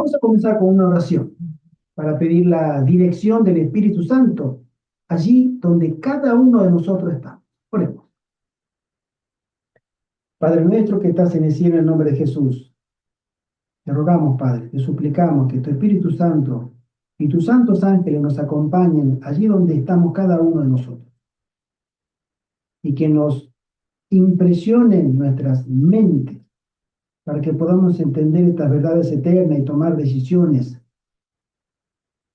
Vamos a comenzar con una oración para pedir la dirección del Espíritu Santo allí donde cada uno de nosotros está. Oremos. Padre nuestro que estás en el cielo, en el nombre de Jesús, te rogamos, Padre, te suplicamos que tu Espíritu Santo y tus santos ángeles nos acompañen allí donde estamos cada uno de nosotros y que nos impresionen nuestras mentes para que podamos entender estas verdades eternas y tomar decisiones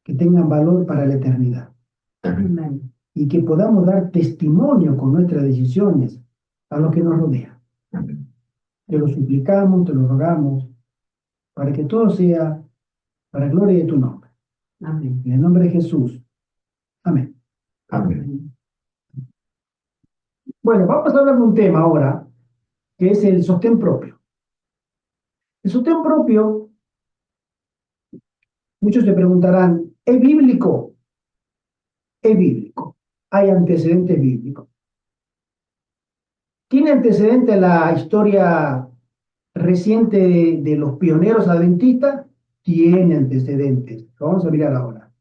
que tengan valor para la eternidad. Amén. Y que podamos dar testimonio con nuestras decisiones a los que nos rodean. Amén. Te lo suplicamos, te lo rogamos, para que todo sea para gloria de tu nombre. Amén. En el nombre de Jesús. Amén. Amén. Bueno, vamos a hablar de un tema ahora, que es el sostén propio. El sostén propio, muchos se preguntarán, ¿es bíblico? Es bíblico. Hay antecedentes bíblicos. ¿Tiene antecedente la historia reciente de los pioneros adventistas? Tiene antecedentes. Lo vamos a mirar ahora.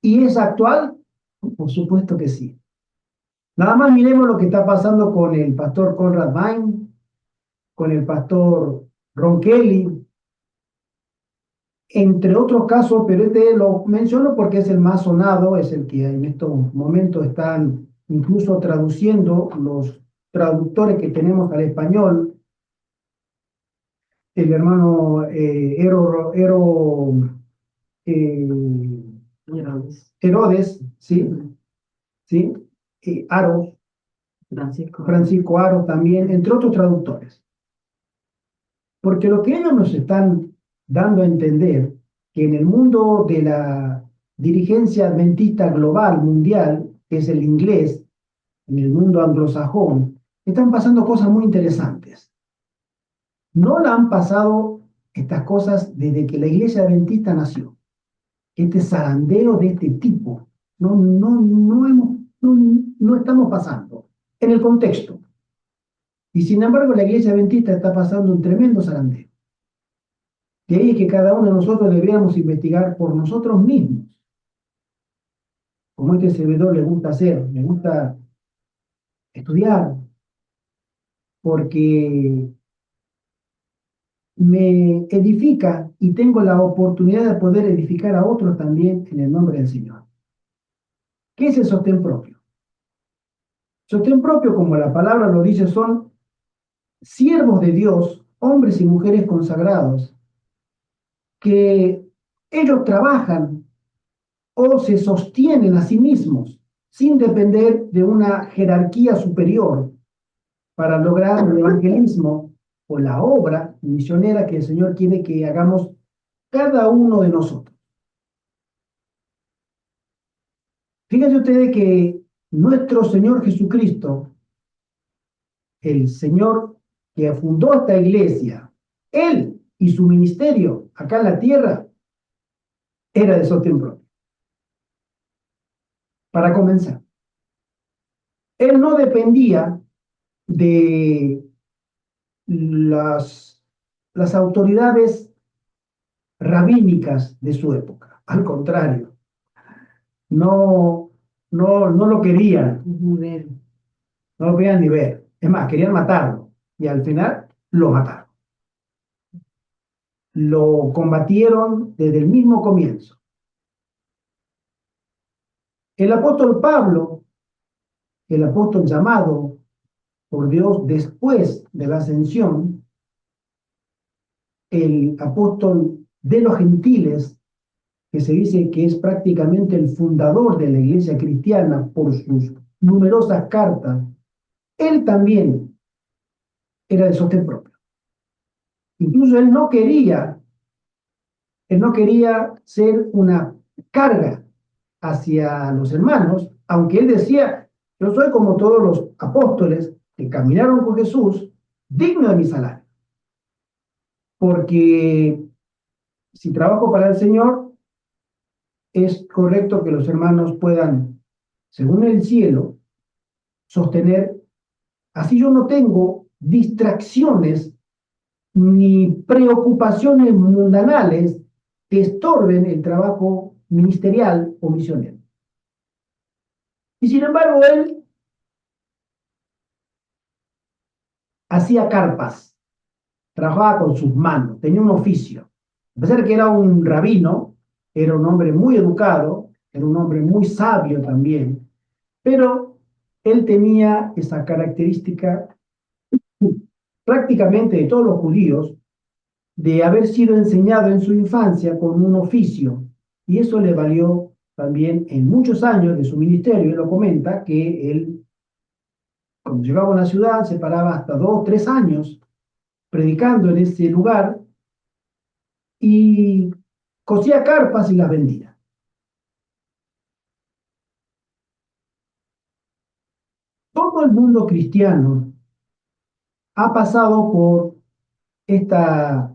¿Y es actual? Por supuesto que sí. Nada más miremos lo que está pasando con el pastor Conrad Vine, con el pastor Ron Kelly, entre otros casos, pero este lo menciono porque es el más sonado, es el que en estos momentos están incluso traduciendo los traductores que tenemos al español. El hermano Herodes, ¿sí? ¿Sí? Aros, Francisco Aros también, entre otros traductores. Porque lo que ellos nos están dando a entender, que en el mundo de la dirigencia adventista global, mundial, que es el inglés, en el mundo anglosajón, están pasando cosas muy interesantes. No la han pasado estas cosas desde que la iglesia adventista nació. Este zarandeo de este tipo no estamos pasando en el contexto. Y sin embargo, la iglesia adventista está pasando un tremendo zarandeo. De ahí es que cada uno de nosotros deberíamos investigar por nosotros mismos. Como este servidor le gusta hacer, le gusta estudiar, porque me edifica y tengo la oportunidad de poder edificar a otros también en el nombre del Señor. ¿Qué es el sostén propio? Sostén propio, como la palabra lo dice, son siervos de Dios, hombres y mujeres consagrados, que ellos trabajan o se sostienen a sí mismos sin depender de una jerarquía superior para lograr el evangelismo o la obra misionera que el Señor quiere que hagamos cada uno de nosotros. Fíjense ustedes que nuestro Señor Jesucristo, el Señor que fundó esta iglesia, Él y su ministerio acá en la tierra, era de sostén propio. Para comenzar, Él no dependía de las autoridades rabínicas de su época. Al contrario, no lo querían. No lo querían ni ver. Es más, querían matarlo. Y al final lo mataron. Lo combatieron desde el mismo comienzo. El apóstol Pablo, el apóstol llamado por Dios después de la ascensión, el apóstol de los gentiles, que se dice que es prácticamente el fundador de la iglesia cristiana por sus numerosas cartas, él también era de sostén propio. Incluso él no quería ser una carga hacia los hermanos, aunque él decía, yo soy como todos los apóstoles que caminaron con Jesús, digno de mi salario. Porque si trabajo para el Señor, es correcto que los hermanos puedan, según el cielo, sostener, así yo no tengo distracciones ni preocupaciones mundanales que estorben el trabajo ministerial o misionero. Y sin embargo, él hacía carpas, trabajaba con sus manos, tenía un oficio. A pesar de que era un rabino, era un hombre muy educado, era un hombre muy sabio también, pero él tenía esa característica prácticamente de todos los judíos, de haber sido enseñado en su infancia con un oficio, y eso le valió también en muchos años de su ministerio. Él lo comenta, que él, cuando llegaba a una ciudad, se paraba hasta 2 o 3 años predicando en ese lugar y cosía carpas y las vendía. Todo el mundo cristiano ha pasado por esta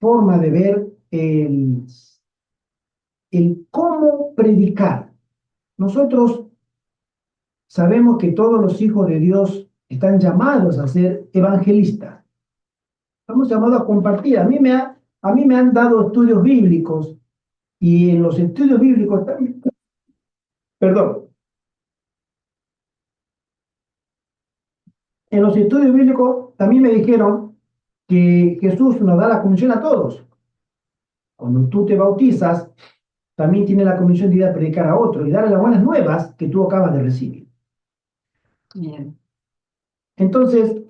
forma de ver el cómo predicar. Nosotros sabemos que todos los hijos de Dios están llamados a ser evangelistas. Estamos llamados a compartir. A mí me han dado estudios bíblicos, y en los estudios bíblicos también, perdón, en los estudios bíblicos también me dijeron que Jesús nos da la comisión a todos. Cuando tú te bautizas, también tienes la comisión de ir a predicar a otros y darle las buenas nuevas que tú acabas de recibir. Bien. Entonces,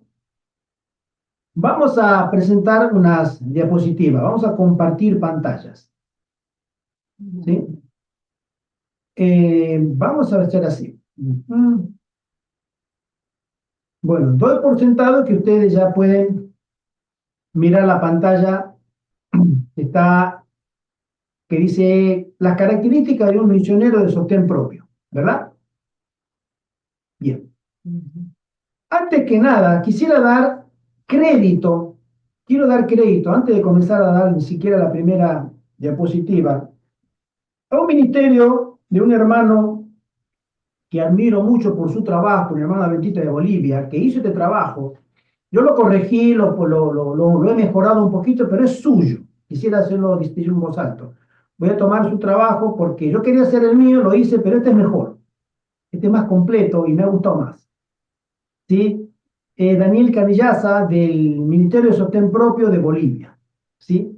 vamos a presentar unas diapositivas, vamos a compartir pantallas. ¿Sí? Vamos a hacer así. Bueno, doy por sentado que ustedes ya pueden mirar la pantalla que está, que dice las características de un misionero de sostén propio, ¿verdad? Bien. Antes que nada, quiero dar crédito, antes de comenzar a dar ni siquiera la primera diapositiva, a un ministerio de un hermano que admiro mucho por su trabajo, un hermano adventista de Bolivia, que hizo este trabajo. Yo lo corregí, lo he mejorado un poquito, pero es suyo. Quisiera hacerlo distinguir en voz alta. Voy a tomar su trabajo porque yo quería hacer el mío, lo hice, pero este es mejor. Este es más completo y me ha gustado más. ¿Sí? Daniel Canillaza, del Ministerio de Sostén Propio de Bolivia. ¿Sí?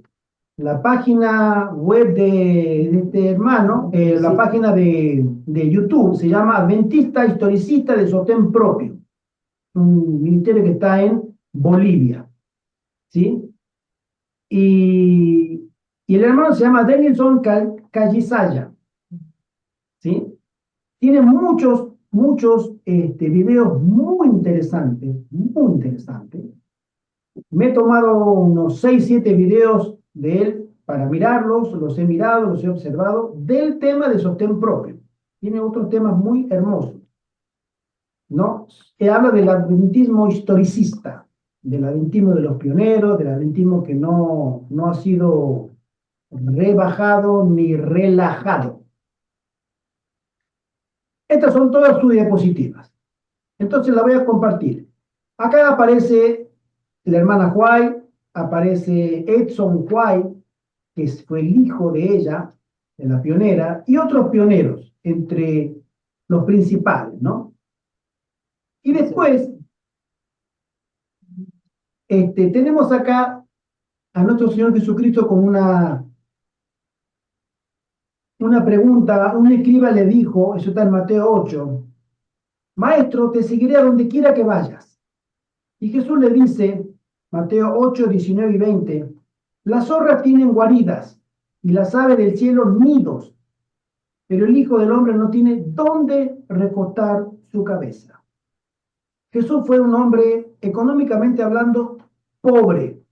La página web de este hermano, la página de YouTube, se llama Adventista Historicista de Sostén Propio, un ministerio que está en Bolivia. ¿Sí? Y el hermano se llama Denilson Callisaya. ¿Sí? Tiene muchos videos muy interesantes, muy interesantes. Me he tomado unos 6, 7 videos de él para mirarlos, los he mirado, los he observado, del tema de sostén propio. Tiene otros temas muy hermosos, ¿no? Habla del adventismo historicista, del adventismo de los pioneros, del adventismo que no ha sido rebajado ni relajado. Estas son todas sus diapositivas. Entonces las voy a compartir. Acá aparece la hermana Huay, aparece Edson Huay, que fue el hijo de ella, de la pionera, y otros pioneros, entre los principales, ¿no? Y después, tenemos acá a nuestro Señor Jesucristo con una pregunta. Un escriba le dijo, eso está en Mateo 8, Maestro, te seguiré a donde quiera que vayas. Y Jesús le dice, Mateo 8, 19 y 20, las zorras tienen guaridas y las aves del cielo nidos, pero el Hijo del Hombre no tiene dónde recostar su cabeza. Jesús fue un hombre, económicamente hablando, pobre,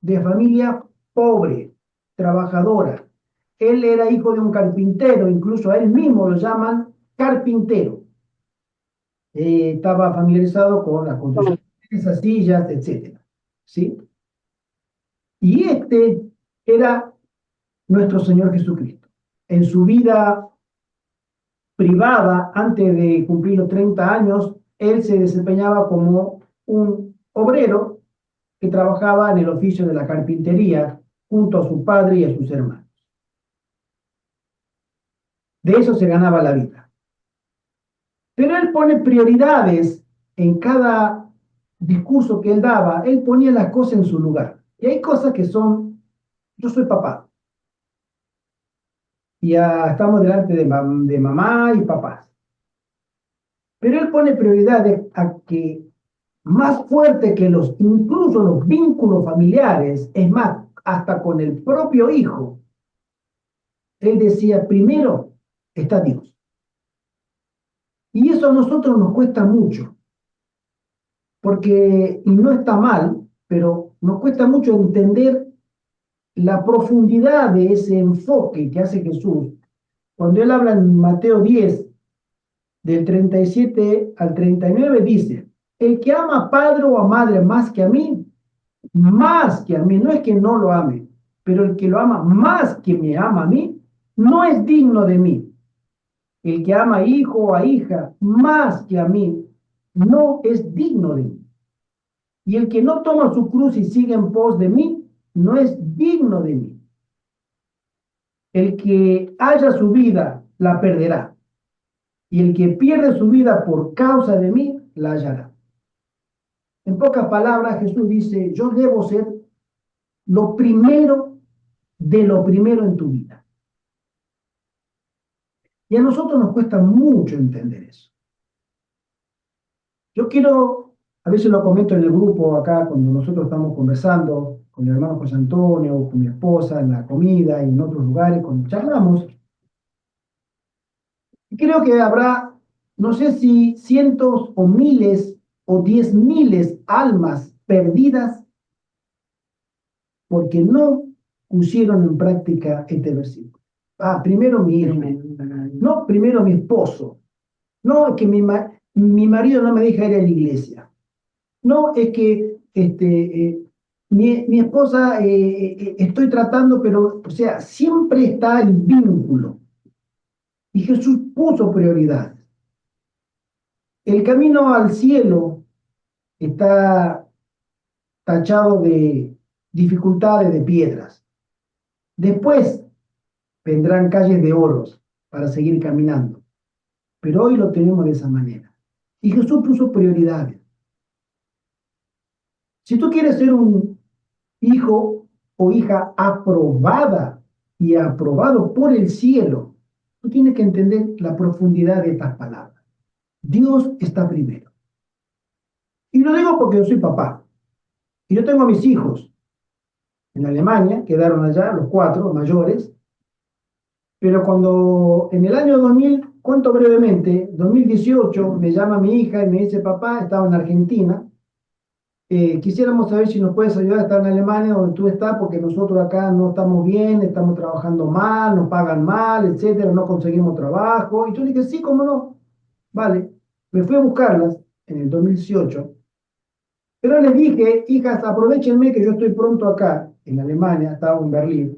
de familia pobre, trabajadora. Él era hijo de un carpintero, incluso a él mismo lo llaman carpintero. Estaba familiarizado con las construcciones de esas sillas, etc. ¿Sí? Y era nuestro Señor Jesucristo. En su vida privada, antes de cumplir los 30 años, él se desempeñaba como un obrero que trabajaba en el oficio de la carpintería junto a su padre y a sus hermanos. De eso se ganaba la vida. Pero él pone prioridades en cada discurso que él daba, él ponía las cosas en su lugar. Y hay cosas que son, yo soy papá, y ya estamos delante de mamá y papás. Pero él pone prioridades a que más fuerte que incluso los vínculos familiares, es más, hasta con el propio hijo, él decía, primero está Dios. Y eso a nosotros nos cuesta mucho, porque, y no está mal, pero nos cuesta mucho entender la profundidad de ese enfoque que hace Jesús. Cuando él habla en Mateo 10, del 37 al 39, dice, el que ama a padre o a madre más que a mí, no es que no lo ame, pero el que lo ama más que me ama a mí, no es digno de mí. El que ama a hijo o a hija más que a mí, no es digno de mí. Y el que no toma su cruz y sigue en pos de mí, no es digno de mí. El que haya su vida, la perderá. Y el que pierde su vida por causa de mí, la hallará. En pocas palabras, Jesús dice, yo debo ser lo primero de lo primero en tu vida. Y a nosotros nos cuesta mucho entender eso. Yo quiero, a veces lo comento en el grupo acá, cuando nosotros estamos conversando con mi hermano José Antonio, con mi esposa, en la comida y en otros lugares, cuando charlamos, creo que habrá, no sé si cientos o miles o 10.000 almas perdidas porque no pusieron en práctica este versículo. Primero mi hijo, no, primero mi esposo, no, es que mi marido no me deja ir a la iglesia, no, es que mi esposa estoy tratando, pero, o sea, siempre está el vínculo. Y Jesús puso prioridades. El camino al cielo está tachado de dificultades, de piedras. Después vendrán calles de oros para seguir caminando. Pero hoy lo tenemos de esa manera. Y Jesús puso prioridades. Si tú quieres ser un hijo o hija aprobada y aprobado por el cielo, tú tienes que entender la profundidad de estas palabras. Dios está primero. Y lo digo porque yo soy papá. Y yo tengo a mis hijos en Alemania, quedaron allá los 4 mayores, pero cuando en el año 2000, cuento brevemente, 2018, me llama mi hija y me dice, papá, estaba en Argentina, quisiéramos saber si nos puedes ayudar a estar en Alemania donde tú estás, porque nosotros acá no estamos bien, estamos trabajando mal, nos pagan mal, etcétera, no conseguimos trabajo. Y yo dije, sí, cómo no, vale. Me fui a buscarlas en el 2018, pero les dije, hijas, aprovechenme que yo estoy pronto acá, en Alemania, estaba en Berlín,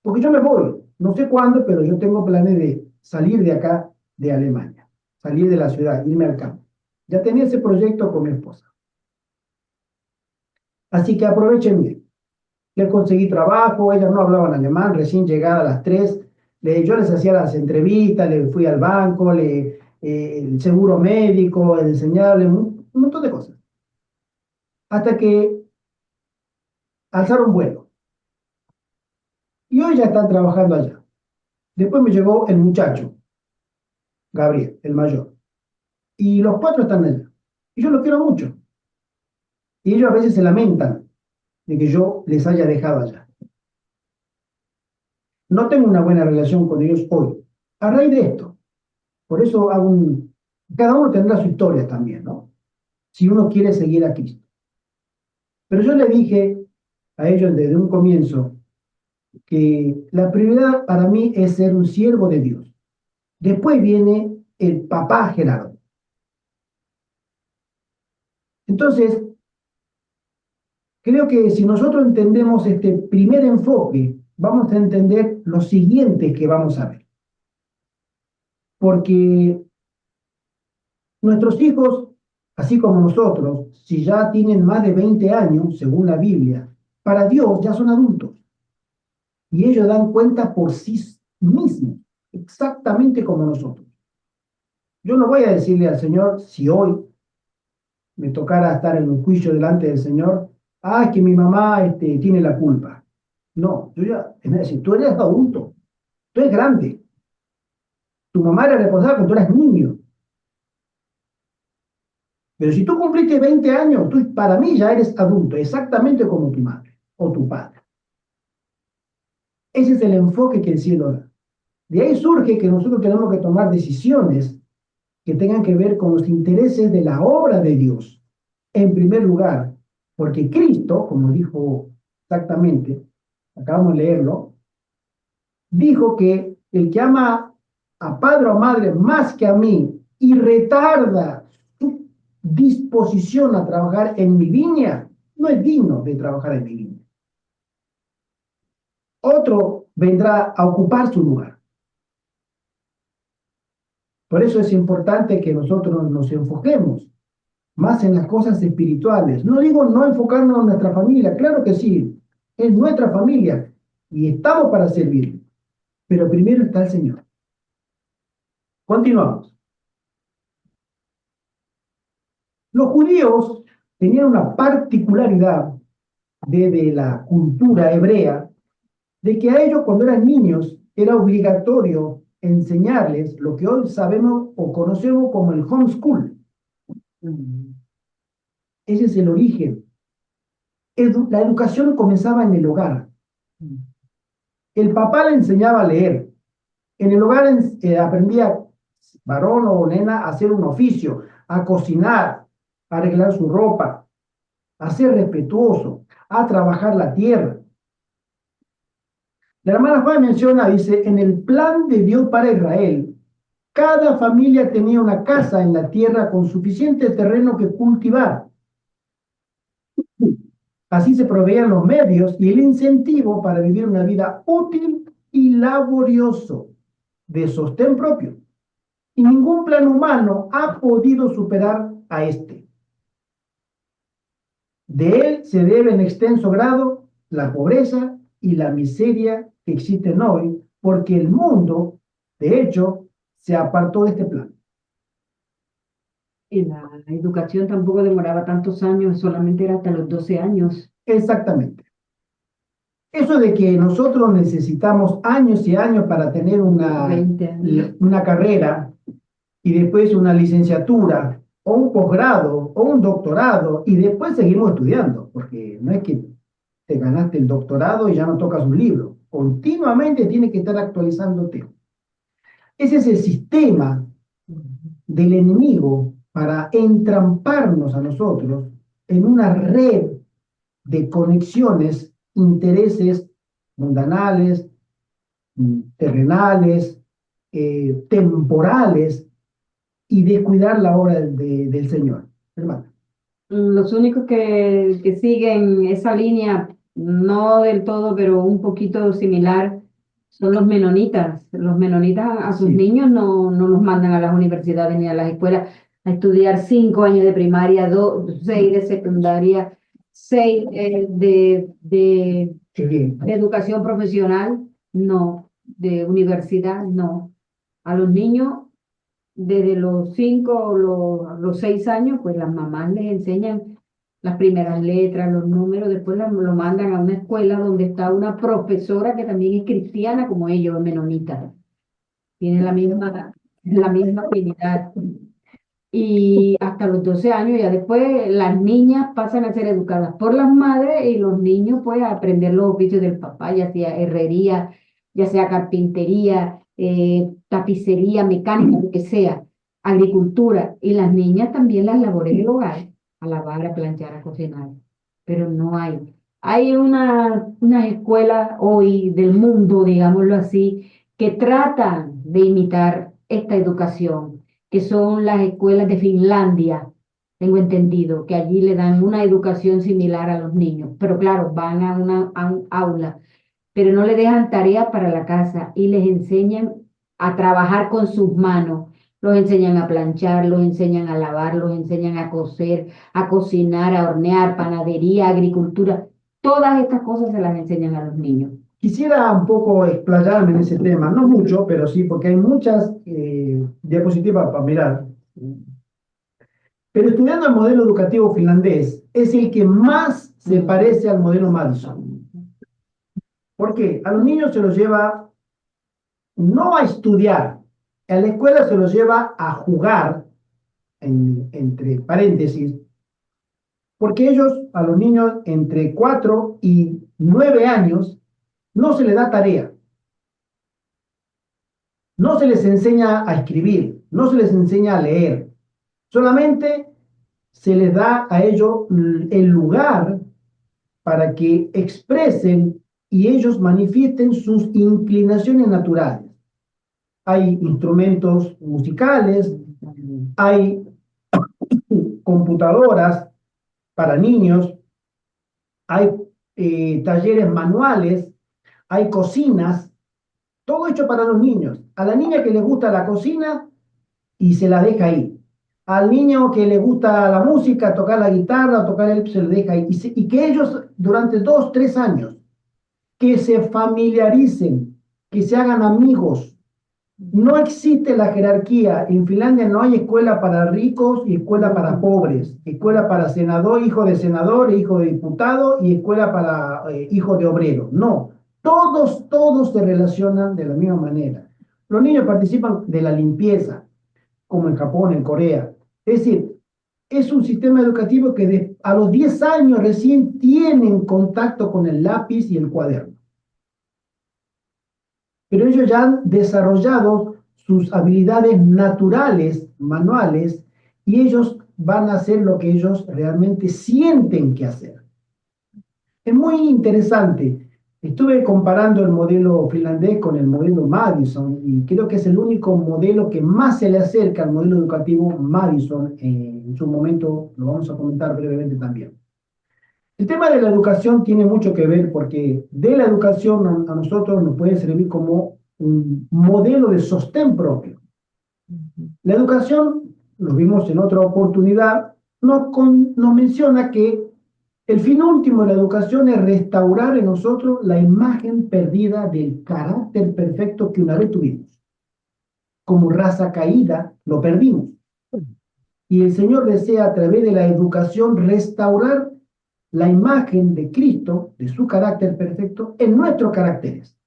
porque yo me voy, no sé cuándo, pero yo tengo planes de salir de acá, de Alemania, salir de la ciudad, irme al campo. Ya tenía ese proyecto con mi esposa. Así que aprovechenme. Le conseguí trabajo, ellas no hablaban alemán, recién llegada a las 3, yo les hacía las entrevistas, le fui al banco, el seguro médico, enseñarle un montón de cosas. Hasta que alzaron vuelo. Y hoy ya están trabajando allá. Después me llegó el muchacho, Gabriel, el mayor. Y los 4 están allá. Y yo los quiero mucho. Y ellos a veces se lamentan de que yo les haya dejado allá. No tengo una buena relación con ellos hoy. A raíz de esto. Por eso cada uno tendrá su historia también, ¿no? Si uno quiere seguir a Cristo. Pero yo le dije a ellos desde un comienzo que la prioridad para mí es ser un siervo de Dios. Después viene el papá Gerardo. Entonces, creo que si nosotros entendemos este primer enfoque, vamos a entender lo siguiente que vamos a ver. Porque nuestros hijos Así como nosotros, si ya tienen más de 20 años, según la Biblia, para Dios ya son adultos y ellos dan cuenta por sí mismos, exactamente como nosotros. Yo no voy a decirle al Señor, si hoy me tocara estar en un juicio delante del Señor, es que mi mamá tiene la culpa. No, yo ya, es decir, tú eres adulto, tú eres grande, tu mamá era responsable cuando tú eras niño. Pero si tú cumpliste 20 años, tú para mí ya eres adulto, exactamente como tu madre o tu padre. Ese es el enfoque que el cielo da. De ahí surge que nosotros tenemos que tomar decisiones que tengan que ver con los intereses de la obra de Dios. En primer lugar, porque Cristo, como dijo exactamente, acabamos de leerlo, dijo que el que ama a padre o madre más que a mí y retarda su disposición a trabajar en mi viña, no es digno de trabajar en mi viña. Otro vendrá a ocupar su lugar. Por eso es importante que nosotros nos enfoquemos más en las cosas espirituales. No digo no enfocarnos en nuestra familia, claro que sí, es nuestra familia y estamos para servir, pero primero está el Señor. Continuamos. Los judíos tenían una particularidad de la cultura hebrea, de que a ellos cuando eran niños era obligatorio enseñarles lo que hoy sabemos o conocemos como el homeschool. Ese es el origen. La educación comenzaba en el hogar. El papá le enseñaba a leer. En el hogar aprendía varón o nena a hacer un oficio, a cocinar, a arreglar su ropa, a ser respetuoso, a trabajar la tierra. La hermana Juan menciona, dice, en el plan de Dios para Israel, cada familia tenía una casa en la tierra con suficiente terreno que cultivar. Así se proveían los medios y el incentivo para vivir una vida útil y laborioso de sostén propio. Y ningún plan humano ha podido superar a este. De él se debe en extenso grado la pobreza y la miseria que existen hoy, porque el mundo, de hecho, se apartó de este plan. Y la educación tampoco demoraba tantos años, solamente era hasta los 12 años, Exactamente. Eso de que nosotros necesitamos años y años para tener 20 años. una carrera y después una licenciatura o un posgrado o un doctorado y después seguimos estudiando, porque no es que te ganaste el doctorado y ya no tocas un libro. Continuamente tienes que estar actualizándote. Ese es el sistema del enemigo para entramparnos a nosotros en una red de conexiones, intereses mundanales, terrenales, temporales, y descuidar la obra del Señor. Hermano. Los únicos que siguen esa línea, no del todo, pero un poquito similar, son los menonitas. Los menonitas a sus Sí, niños no los mandan a las universidades ni a las escuelas a estudiar 5 años de primaria, 6 de secundaria, 6 qué bien. de educación profesional, no, de universidad, no. A los niños desde los 5 o los 6 años, pues las mamás les enseñan las primeras letras, los números, después lo mandan a una escuela donde está una profesora que también es cristiana como ellos, menonita. Tienen la misma afinidad. Y hasta los 12 años, ya después las niñas pasan a ser educadas por las madres y los niños pues a aprender los oficios del papá, ya sea herrería, ya sea carpintería, tapicería, mecánica, lo que sea, agricultura. Y las niñas también las labores del hogar, a lavar, a planchar, a cocinar. Pero no hay. Hay unas escuelas hoy del mundo, digámoslo así, que tratan de imitar esta educación, que son las escuelas de Finlandia. Tengo entendido que allí le dan una educación similar a los niños, pero claro, van a un aula, pero no le dejan tareas para la casa y les enseñan a trabajar con sus manos, Los enseñan a planchar, los enseñan a lavar, los enseñan a coser, a cocinar, a hornear, panadería, agricultura. Todas estas cosas se las enseñan a los niños. Quisiera un poco explayarme en ese tema, no mucho, pero sí, porque hay muchas diapositivas para mirar. Pero estudiando el modelo educativo finlandés, es el que más se parece al modelo Madison. ¿Por qué? A los niños se los lleva no a estudiar, a la escuela se los lleva a jugar, entre paréntesis, porque ellos, a los niños entre 4 y 9 años, no se les da tarea, no se les enseña a escribir, no se les enseña a leer, solamente se les da a ellos el lugar para que expresen y ellos manifiesten sus inclinaciones naturales. Hay instrumentos musicales, hay computadoras para niños, hay talleres manuales, hay cocinas, todo hecho para los niños. A la niña que le gusta la cocina y se la deja ahí. Al niño que le gusta la música, tocar la guitarra, tocar el, se le deja ahí. Y que ellos durante 2, 3 años, que se familiaricen, que se hagan amigos. No existe la jerarquía. En Finlandia no hay escuela para ricos y escuela para pobres. Escuela para senador, hijo de senador, hijo de diputado y escuela para hijo de obrero. No. Todos se relacionan de la misma manera. Los niños participan de la limpieza, como en Japón, en Corea. Es decir, es un sistema educativo que a los 10 años recién tienen contacto con el lápiz y el cuaderno. Pero ellos ya han desarrollado sus habilidades naturales, manuales, y ellos van a hacer lo que ellos realmente sienten que hacer. Es muy interesante. Estuve comparando el modelo finlandés con el modelo Madison y creo que es el único modelo que más se le acerca al modelo educativo Madison. En su momento lo vamos a comentar brevemente también. El tema de la educación tiene mucho que ver porque de la educación a nosotros nos puede servir como un modelo de sostén propio. La educación, lo vimos en otra oportunidad, nos menciona que el fin último de la educación es restaurar en nosotros la imagen perdida del carácter perfecto que una vez tuvimos. Como raza caída, lo perdimos. Y el Señor desea a través de la educación restaurar la imagen de Cristo, de su carácter perfecto, en nuestros caracteres.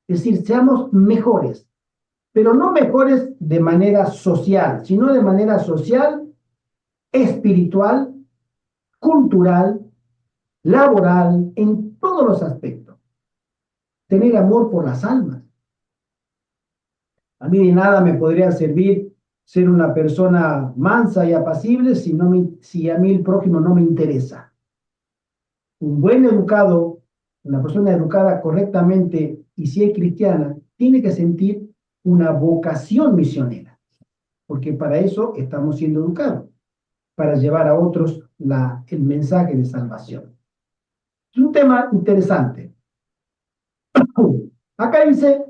Es decir, seamos mejores, pero no mejores de manera social, sino de manera social, espiritual, cultural, laboral, en todos los aspectos. Tener amor por las almas. A mí de nada me podría servir ser una persona mansa y apacible si a mí el prójimo no me interesa. Un buen educado, una persona educada correctamente y si es cristiana, tiene que sentir una vocación misionera, porque para eso estamos siendo educados, para llevar a otros el mensaje de salvación. Es un tema interesante. Acá dice,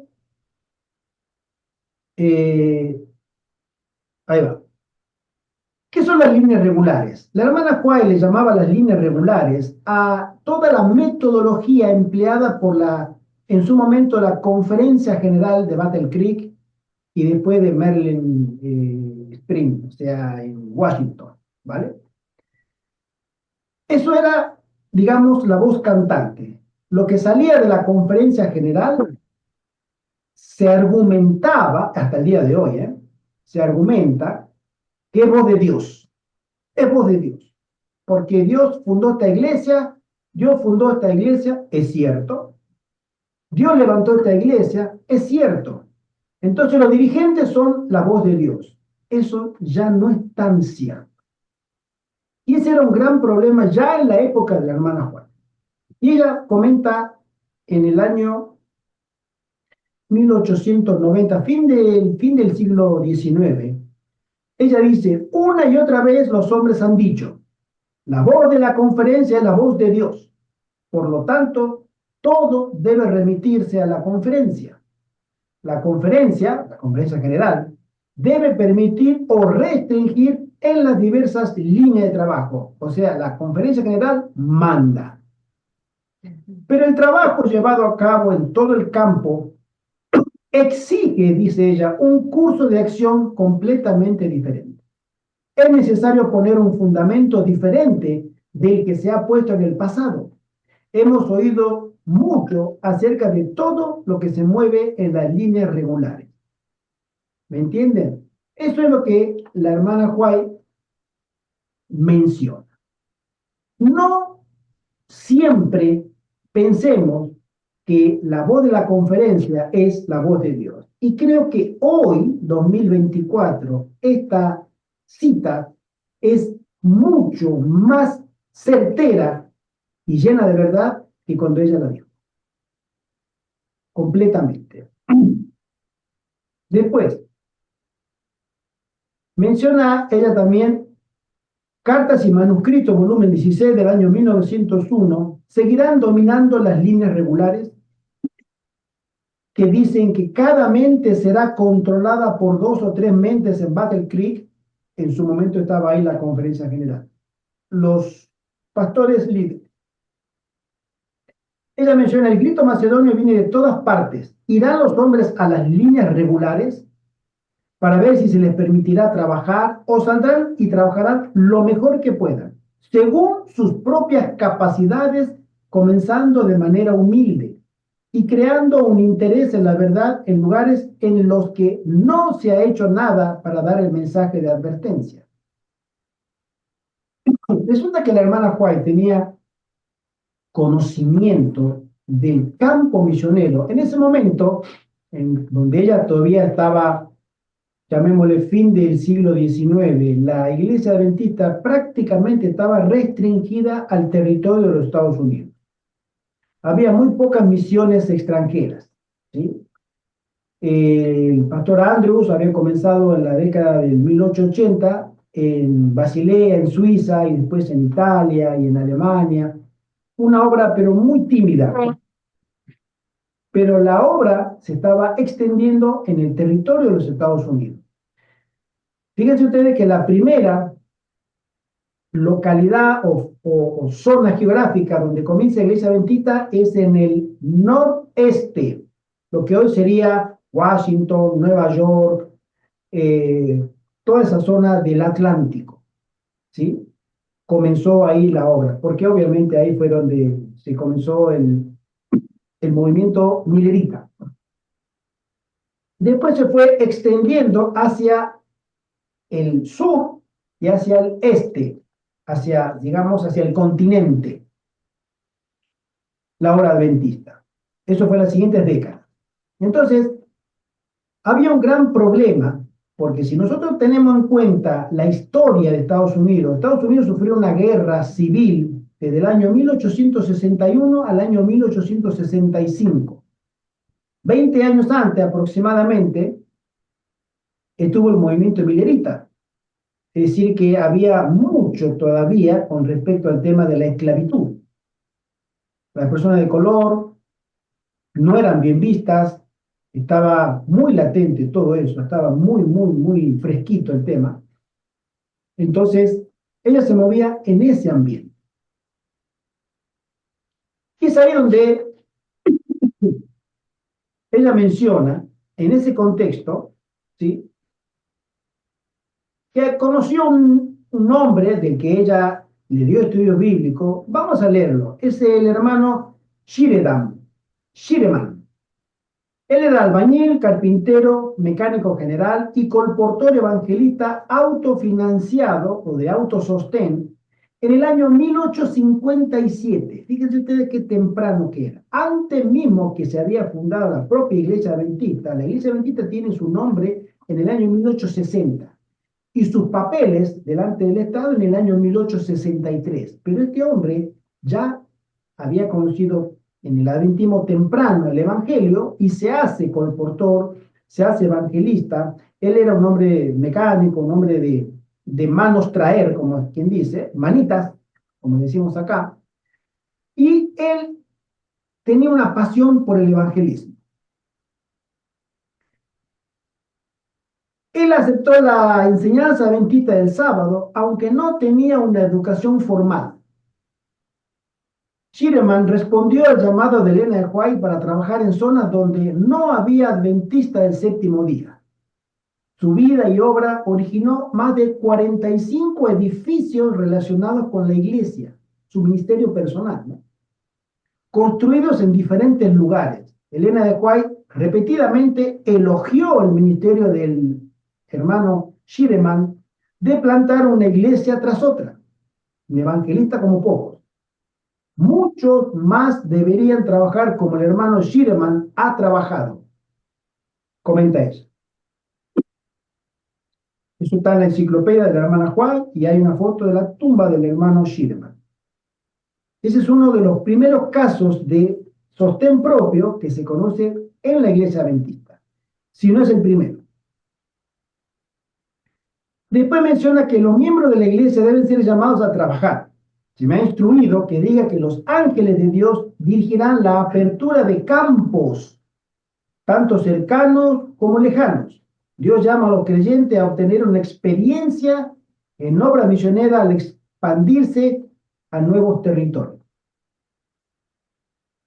ahí va. ¿Qué son las líneas regulares? La hermana Juárez le llamaba las líneas regulares a toda la metodología empleada por en su momento, la Conferencia General de Battle Creek y después de Merlin Spring, o sea, en Washington, ¿vale? Eso era, digamos, la voz cantante. Lo que salía de la Conferencia General se argumentaba, hasta el día de hoy, se argumenta que es voz de Dios. Es voz de Dios. Porque Dios fundó esta iglesia, es cierto. Dios levantó esta iglesia, es cierto. Entonces los dirigentes son la voz de Dios. Eso ya no es tan cierto. Y ese era un gran problema ya en la época de la hermana Juan. Y ella comenta en el año 1890, fin del siglo XIX, ella dice, una y otra vez los hombres han dicho, la voz de la conferencia es la voz de Dios. Por lo tanto, todo debe remitirse a la conferencia. La conferencia general, debe permitir o restringir en las diversas líneas de trabajo. O sea, la conferencia general manda. Pero el trabajo llevado a cabo en todo el campo exige, dice ella, un curso de acción completamente diferente. Es necesario poner un fundamento diferente del que se ha puesto en el pasado. Hemos oído mucho acerca de todo lo que se mueve en las líneas regulares. ¿Me entienden? Eso es lo que la hermana White menciona. No siempre pensemos que la voz de la conferencia es la voz de Dios. Y creo que hoy, 2024, esta cita es mucho más certera y llena de verdad que cuando ella la dijo. Completamente. Después, menciona ella también Cartas y manuscritos, volumen 16 del año 1901, seguirán dominando las líneas regulares que dicen que cada mente será controlada por 2 o 3 mentes en Battle Creek. En su momento estaba ahí la conferencia general. Los pastores líderes. Ella menciona, el grito macedonio viene de todas partes. ¿Irán los hombres a las líneas regulares para ver si se les permitirá trabajar o saldrán y trabajarán lo mejor que puedan, según sus propias capacidades, comenzando de manera humilde y creando un interés en la verdad en lugares en los que no se ha hecho nada para dar el mensaje de advertencia? Resulta que la hermana White tenía conocimiento del campo misionero en ese momento, en donde ella todavía estaba, llamémosle, fin del siglo XIX, la iglesia adventista prácticamente estaba restringida al territorio de los Estados Unidos. Había muy pocas misiones extranjeras, ¿sí? El pastor Andrews había comenzado en la década del 1880 en Basilea, en Suiza, y después en Italia y en Alemania. Una obra, pero muy tímida. Pero la obra se estaba extendiendo en el territorio de los Estados Unidos. Fíjense ustedes que la primera localidad o zona geográfica donde comienza la iglesia adventista es en el noreste, lo que hoy sería Washington, Nueva York, toda esa zona del Atlántico, ¿sí? Comenzó ahí la obra, porque obviamente ahí fue donde se comenzó el movimiento milerita. Después se fue extendiendo hacia el sur y hacia el este, hacia, digamos, hacia el continente, la obra adventista. Eso fue en las siguientes décadas. Entonces, había un gran problema, porque si nosotros tenemos en cuenta la historia de Estados Unidos sufrió una guerra civil desde el año 1861 al año 1865. 20 años antes aproximadamente estuvo el movimiento milerita. Es decir, que había mucho todavía con respecto al tema de la esclavitud. Las personas de color no eran bien vistas, estaba muy latente todo eso, estaba muy fresquito el tema. Entonces, ella se movía en ese ambiente. Y es ahí donde ella menciona, en ese contexto, ¿sí?, que conoció un hombre del que ella le dio estudios bíblicos. Vamos a leerlo. Es el hermano Shireman. Él era albañil, carpintero, mecánico general y colportor evangelista autofinanciado o de autosostén en el año 1857. Fíjense ustedes qué temprano que era. Antes mismo que se había fundado la propia iglesia adventista. La iglesia adventista tiene su nombre en el año 1860 y sus papeles delante del Estado en el año 1863. Pero este hombre ya había conocido en el adventismo temprano el Evangelio y se hace colportor, se hace evangelista. Él era un hombre mecánico, un hombre de manos traer, como quien dice, manitas, como decimos acá, y él tenía una pasión por el evangelismo. Él aceptó la enseñanza adventista del sábado, aunque no tenía una educación formal. Schirman respondió al llamado de Elena de White para trabajar en zonas donde no había adventista del séptimo día. Su vida y obra originó más de 45 edificios relacionados con la iglesia, su ministerio personal, ¿no? Construidos en diferentes lugares. Elena de White repetidamente elogió el ministerio del hermano Schirman de plantar una iglesia tras otra, un evangelista como pocos. Muchos más deberían trabajar como el hermano Schirman ha trabajado. Comenta eso. Eso está en la enciclopedia de la hermana White y hay una foto de la tumba del hermano Schirman. Ese es uno de los primeros casos de sostén propio que se conoce en la iglesia adventista, si no es el primero. Después menciona que los miembros de la iglesia deben ser llamados a trabajar. Se me ha instruido que diga que los ángeles de Dios dirigirán la apertura de campos, tanto cercanos como lejanos. Dios llama a los creyentes a obtener una experiencia en obra misionera al expandirse a nuevos territorios.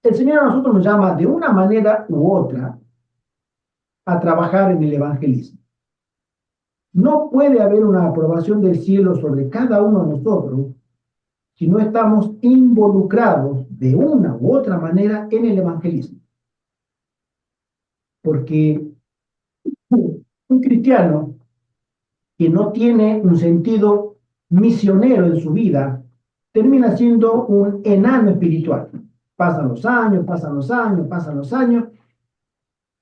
El Señor a nosotros nos llama de una manera u otra a trabajar en el evangelismo. No puede haber una aprobación del cielo sobre cada uno de nosotros si no estamos involucrados de una u otra manera en el evangelismo. Porque un cristiano que no tiene un sentido misionero en su vida termina siendo un enano espiritual. Pasan los años, pasan los años, pasan los años,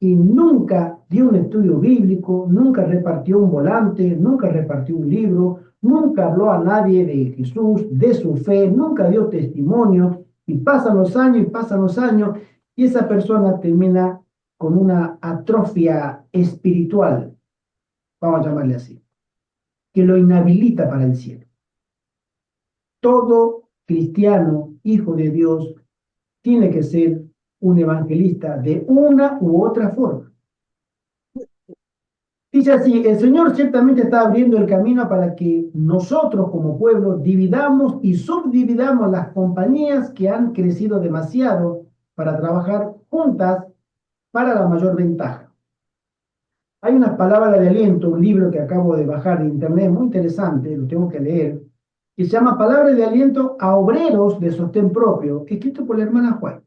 y nunca dio un estudio bíblico, nunca repartió un volante, nunca repartió un libro, nunca habló a nadie de Jesús, de su fe, nunca dio testimonio, y pasan los años y pasan los años, y esa persona termina con una atrofia espiritual, vamos a llamarle así, que lo inhabilita para el cielo. Todo cristiano, hijo de Dios, tiene que ser un evangelista de una u otra forma. Dice así, el Señor ciertamente está abriendo el camino para que nosotros como pueblo dividamos y subdividamos las compañías que han crecido demasiado para trabajar juntas para la mayor ventaja. Hay unas palabras de aliento, un libro que acabo de bajar de internet, muy interesante, lo tengo que leer, que se llama Palabras de aliento a obreros de sostén propio, escrito por la hermana White.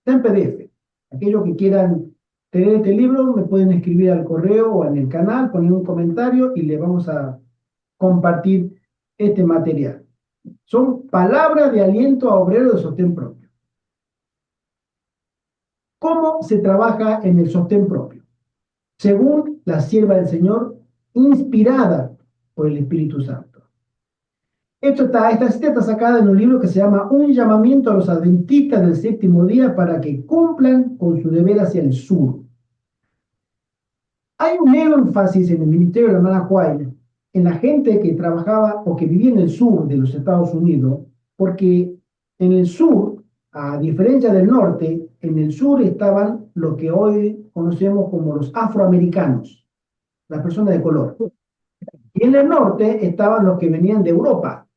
Está en PDF. Aquellos que quieran tener este libro me pueden escribir al correo o en el canal, poner un comentario y le vamos a compartir este material. Son palabras de aliento a obreros de sostén propio. ¿Cómo se trabaja en el sostén propio? Según la sierva del Señor, inspirada por el Espíritu Santo. Esta cita está sacada en un libro que se llama Un llamamiento a los adventistas del séptimo día para que cumplan con su deber hacia el sur. Hay un énfasis en el ministerio de la hermana White en la gente que trabajaba o que vivía en el sur de los Estados Unidos, porque en el sur, a diferencia del norte, en el sur estaban lo que hoy conocemos como los afroamericanos, las personas de color. Y en el norte estaban los que venían de Europa,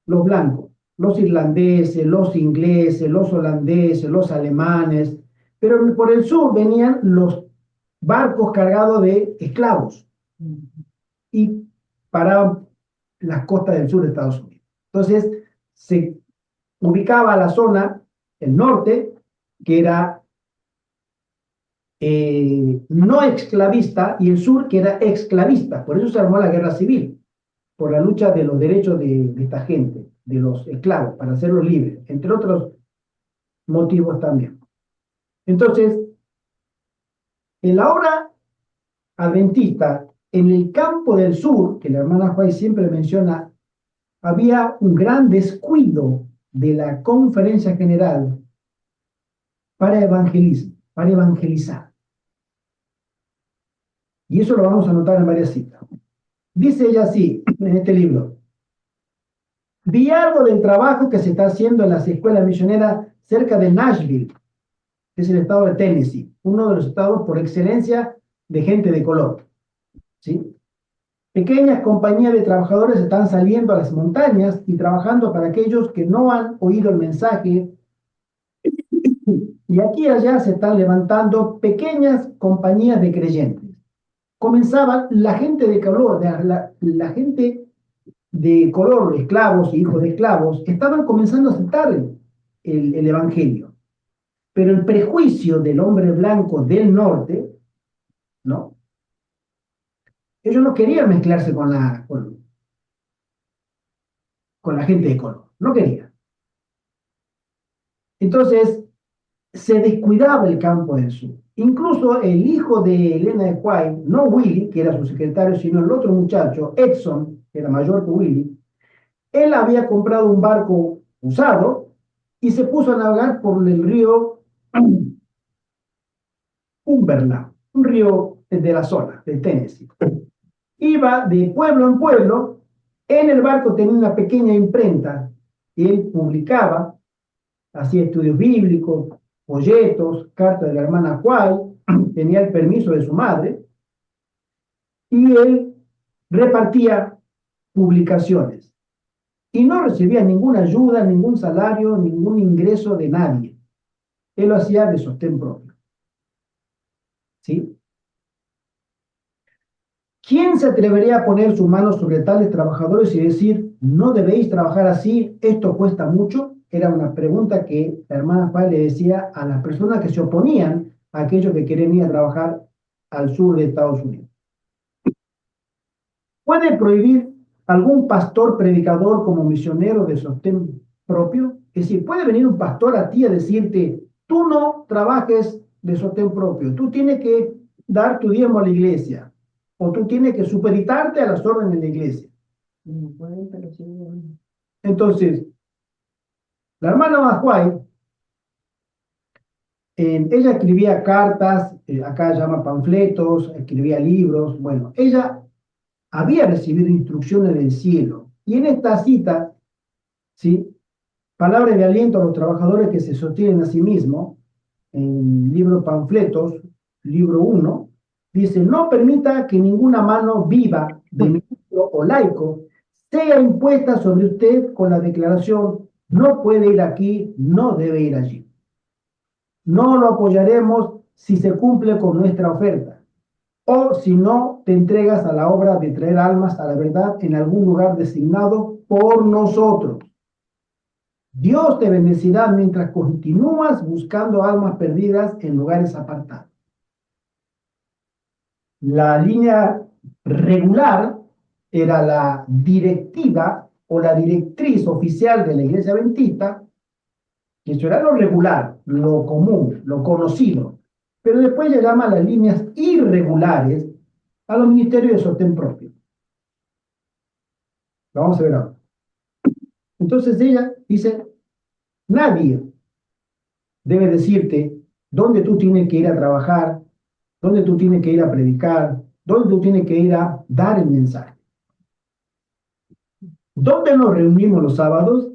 los blancos, los irlandeses, los ingleses, los holandeses, los alemanes, pero por el sur venían los barcos cargados de esclavos y paraban las costas del sur de Estados Unidos. Entonces se ubicaba la zona, el norte, que era no esclavista, y el sur, que era esclavista. Por eso se armó la guerra civil, por la lucha de los derechos de esta gente, de los esclavos, para hacerlos libres, entre otros motivos también. Entonces, en la obra adventista, en el campo del sur, que la hermana White siempre menciona, había un gran descuido de la conferencia general para evangelizar. Y eso lo vamos a notar en varias citas. Dice ella así, en este libro: vi algo del trabajo que se está haciendo en las escuelas misioneras cerca de Nashville, que es el estado de Tennessee, uno de los estados por excelencia de gente de color, ¿sí? Pequeñas compañías de trabajadores están saliendo a las montañas y trabajando para aquellos que no han oído el mensaje. Y aquí y allá se están levantando pequeñas compañías de creyentes. Comenzaba la gente de color, la gente de color, esclavos y hijos de esclavos, estaban comenzando a aceptar el evangelio. Pero el prejuicio del hombre blanco del norte, ¿no? Ellos no querían mezclarse con la gente de color, no querían. Entonces, se descuidaba el campo del sur. Incluso el hijo de Elena de White, no Willy, que era su secretario, sino el otro muchacho, Edson, que era mayor que Willy, él había comprado un barco usado y se puso a navegar por el río Cumberland, un río de la zona, de Tennessee. Iba de pueblo en pueblo, en el barco tenía una pequeña imprenta y él publicaba, hacía estudios bíblicos, folletos, cartas de la hermana White, tenía el permiso de su madre, y él repartía publicaciones. Y no recibía ninguna ayuda, ningún salario, ningún ingreso de nadie. Él lo hacía de sostén propio. ¿Sí? ¿Quién se atrevería a poner sus manos sobre tales trabajadores y decir, no debéis trabajar así, esto cuesta mucho? Era una pregunta que la hermana Juan le decía a las personas que se oponían a aquellos que querían ir a trabajar al sur de Estados Unidos. ¿Puede prohibir algún pastor predicador como misionero de sostén propio? Es decir, puede venir un pastor a ti a decirte, tú no trabajes de sostén propio, tú tienes que dar tu diezmo a la iglesia, o tú tienes que supeditarte a las órdenes de la iglesia. No pueden, pero sí. Entonces, la hermana Mahuay, ella escribía cartas, acá llama panfletos, escribía libros, bueno, ella había recibido instrucciones del cielo. Y en esta cita, ¿sí? Palabra de aliento a los trabajadores que se sostienen a sí mismos, en el libro Panfletos, libro 1, dice, no permita que ninguna mano viva de ministro o laico sea impuesta sobre usted con la declaración, no puede ir aquí, no debe ir allí. No lo apoyaremos si se cumple con nuestra oferta, o si no te entregas a la obra de traer almas a la verdad en algún lugar designado por nosotros. Dios te bendecirá mientras continúas buscando almas perdidas en lugares apartados. La línea regular era la directiva o la directriz oficial de la Iglesia Adventista, que eso era lo regular, lo común, lo conocido. Pero después le llama las líneas irregulares a los ministerios de sostén propio. Lo vamos a ver ahora. Entonces ella dice, nadie debe decirte dónde tú tienes que ir a trabajar, dónde tú tienes que ir a predicar, dónde tú tienes que ir a dar el mensaje. ¿Dónde nos reunimos los sábados?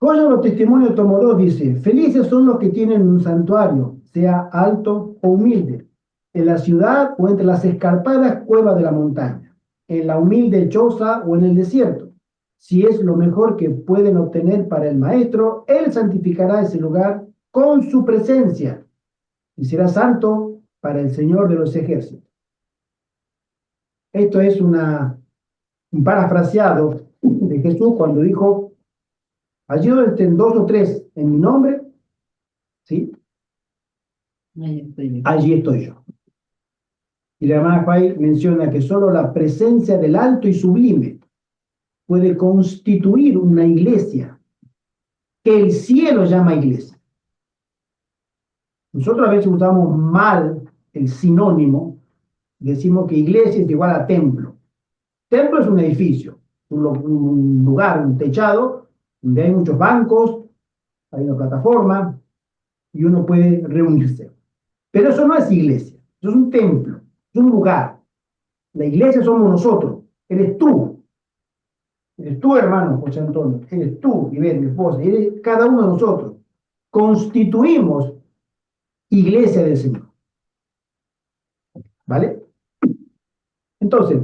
Oye, los testimonios tomo 2 dice, felices son los que tienen un santuario, sea alto o humilde, en la ciudad o entre las escarpadas cuevas de la montaña, en la humilde choza o en el desierto. Si es lo mejor que pueden obtener para el maestro, él santificará ese lugar con su presencia y será santo para el Señor de los ejércitos. Esto es un parafraseado de Jesús cuando dijo, allí donde estén 2 o 3 en mi nombre, ¿sí? Allí estoy yo. Y la hermana Juárez menciona que solo la presencia del alto y sublime puede constituir una iglesia que el cielo llama iglesia. Nosotros a veces usamos mal el sinónimo, decimos que iglesia es igual a templo. Templo es un edificio, un lugar, un techado, donde hay muchos bancos, hay una plataforma y uno puede reunirse. Pero eso no es iglesia, eso es un templo, es un lugar. La iglesia somos nosotros, eres tú. Eres tú, hermano José Antonio, eres tú, Ivette, mi esposa, eres cada uno de nosotros. Constituimos iglesia del Señor. ¿vale? Entonces,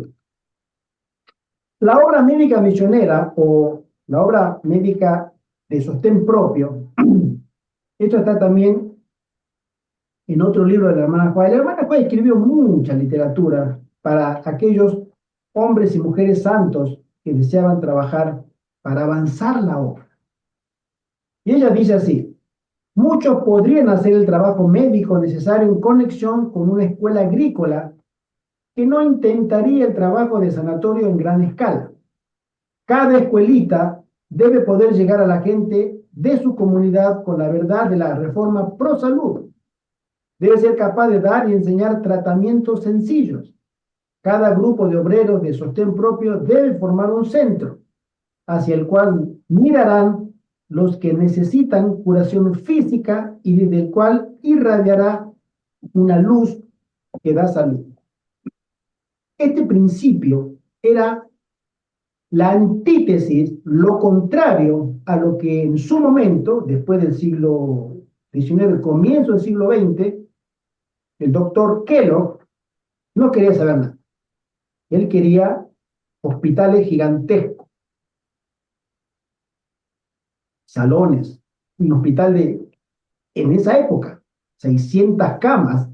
la obra médica misionera o la obra médica de sostén propio, esto está también en otro libro de la hermana Juárez. La hermana Juárez escribió mucha literatura para aquellos hombres y mujeres santos que deseaban trabajar para avanzar la obra. Y ella dice así: muchos podrían hacer el trabajo médico necesario en conexión con una escuela agrícola que no intentaría el trabajo de sanatorio en gran escala. Cada escuelita debe poder llegar a la gente de su comunidad con la verdad de la reforma pro salud. Debe ser capaz de dar y enseñar tratamientos sencillos. Cada grupo de obreros de sostén propio debe formar un centro hacia el cual mirarán los que necesitan curación física y desde el cual irradiará una luz que da salud. Este principio era la antítesis, lo contrario a lo que en su momento, después del siglo XIX, comienzo del siglo XX, el doctor Kellogg no quería saber nada. Él quería hospitales gigantescos, salones, un hospital en esa época, 600 camas,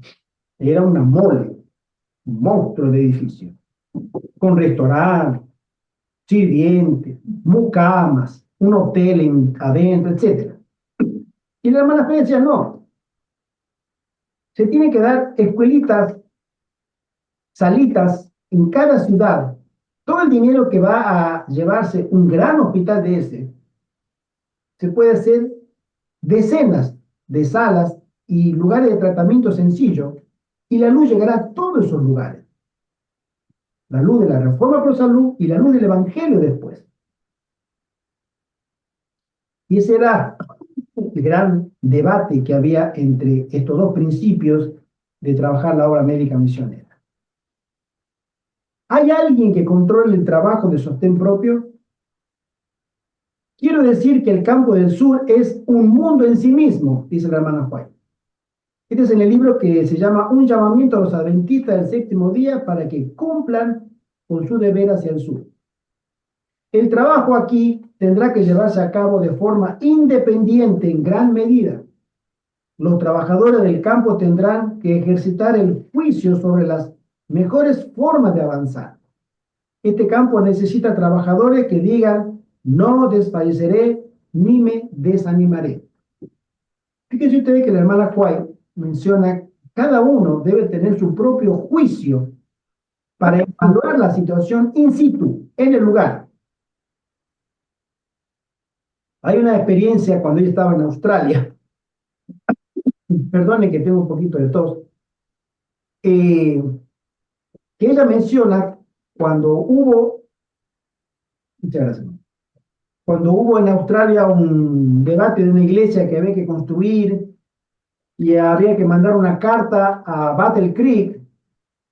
era una mole, un monstruo de edificio, con restaurante, sirvientes, mucamas, un hotel adentro, etc. Y la hermana Fe decía, no, se tiene que dar escuelitas, salitas en cada ciudad. Todo el dinero que va a llevarse un gran hospital de ese, se puede hacer decenas de salas y lugares de tratamiento sencillo, y la luz llegará a todos esos lugares. La luz de la reforma pro salud y la luz del evangelio después. Y ese era el gran debate que había entre estos dos principios de trabajar la obra médica misionera. ¿Hay alguien que controle el trabajo de sostén propio? Quiero decir que el campo del sur es un mundo en sí mismo, dice la hermana White. Este es en el libro que se llama Un llamamiento a los adventistas del séptimo día para que cumplan con su deber hacia el sur. El trabajo aquí tendrá que llevarse a cabo de forma independiente en gran medida. Los trabajadores del campo tendrán que ejercitar el juicio sobre las mejores formas de avanzar. Este campo necesita trabajadores que digan, no desfalleceré ni me desanimaré. Fíjense ustedes que la hermana White menciona, cada uno debe tener su propio juicio para evaluar la situación in situ, en el lugar. Hay una experiencia cuando ella estaba en Australia, perdone que tengo un poquito de tos, que ella menciona cuando hubo, muchas gracias, cuando hubo en Australia un debate de una iglesia que había que construir y había que mandar una carta a Battle Creek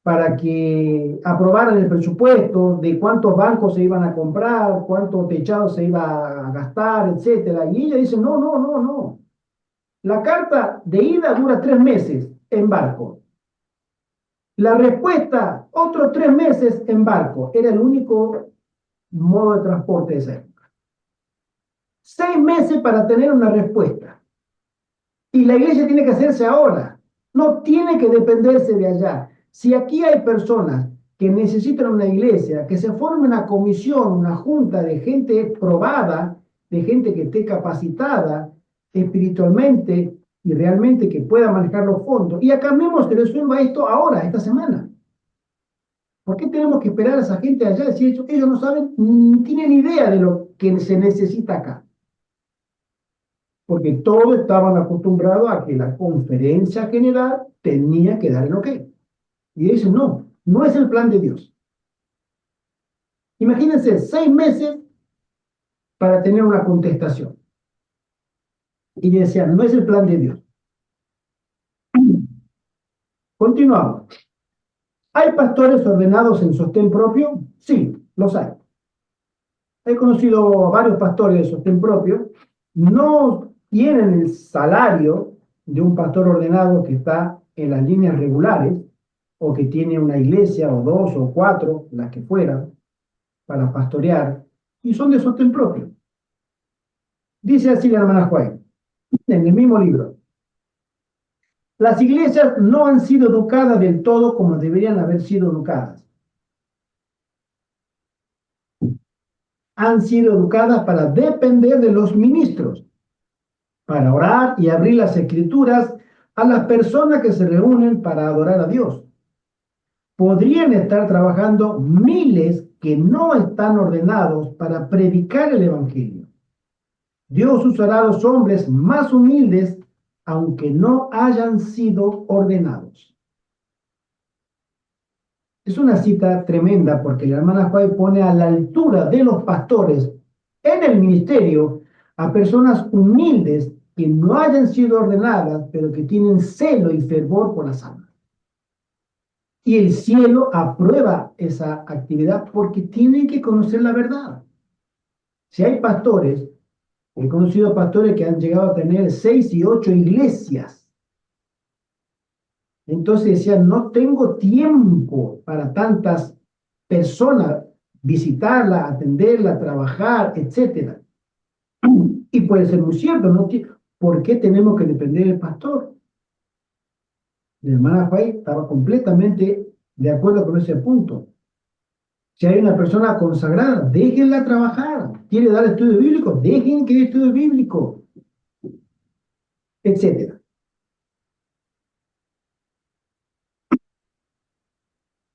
para que aprobaran el presupuesto de cuántos bancos se iban a comprar, cuánto techado se iba a gastar, etcétera. Y ella dice, no, no, no, no. La carta de ida dura 3 meses en barco. La respuesta, otros 3 meses en barco. Era el único modo de transporte de esa época. 6 meses para tener una respuesta. Y la iglesia tiene que hacerse ahora. No tiene que dependerse de allá. Si aquí hay personas que necesitan una iglesia, que se forme una comisión, una junta de gente probada, de gente que esté capacitada espiritualmente y realmente que pueda manejar los fondos, y acá mismo se resuelva esto ahora, esta semana. ¿Por qué tenemos que esperar a esa gente allá? Si ellos no saben, ni tienen idea de lo que se necesita acá. Porque todos estaban acostumbrados a que la conferencia general tenía que dar el ok. Y dicen, no, no es el plan de Dios. Imagínense 6 meses para tener una contestación. Y decían, no es el plan de Dios. Continuamos. ¿Hay pastores ordenados en sostén propio? Sí, los hay. He conocido a varios pastores de sostén propio. No tienen el salario de un pastor ordenado que está en las líneas regulares, o que tiene una iglesia o dos o cuatro, las que fueran, para pastorear, y son de sostén propio. Dice así la hermana Juárez, en el mismo libro. Las iglesias no han sido educadas del todo como deberían haber sido educadas. Han sido educadas para depender de los ministros, para orar y abrir las escrituras a las personas que se reúnen para adorar a Dios. Podrían estar trabajando miles que no están ordenados para predicar el Evangelio. Dios usará a los hombres más humildes, aunque no hayan sido ordenados. Es una cita tremenda porque la hermana Juárez pone a la altura de los pastores en el ministerio a personas humildes que no hayan sido ordenadas, pero que tienen celo y fervor por las almas. Y el cielo aprueba esa actividad porque tienen que conocer la verdad. Si hay pastores, he conocido pastores que han llegado a tener 6 y 8 iglesias. Entonces decían, no tengo tiempo para tantas personas, visitarla, atenderla, trabajar, etc. Y puede ser muy cierto, ¿no? ¿Por qué tenemos que depender del pastor? La hermana Juárez estaba completamente de acuerdo con ese punto. Si hay una persona consagrada, déjenla trabajar. ¿Quiere dar estudio bíblico? Dejen que dé estudio bíblico, etc.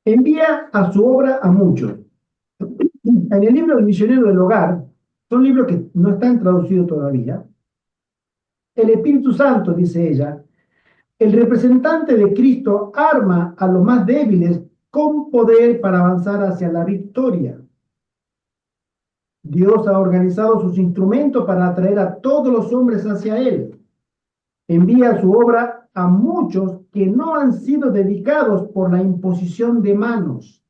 Envía a su obra a muchos. En el libro El misionero del hogar, son libros que no están traducidos todavía. El Espíritu Santo, dice ella, el representante de Cristo arma a los más débiles con poder para avanzar hacia la victoria. Dios ha organizado sus instrumentos para atraer a todos los hombres hacia Él. Envía su obra a muchos que no han sido dedicados por la imposición de manos.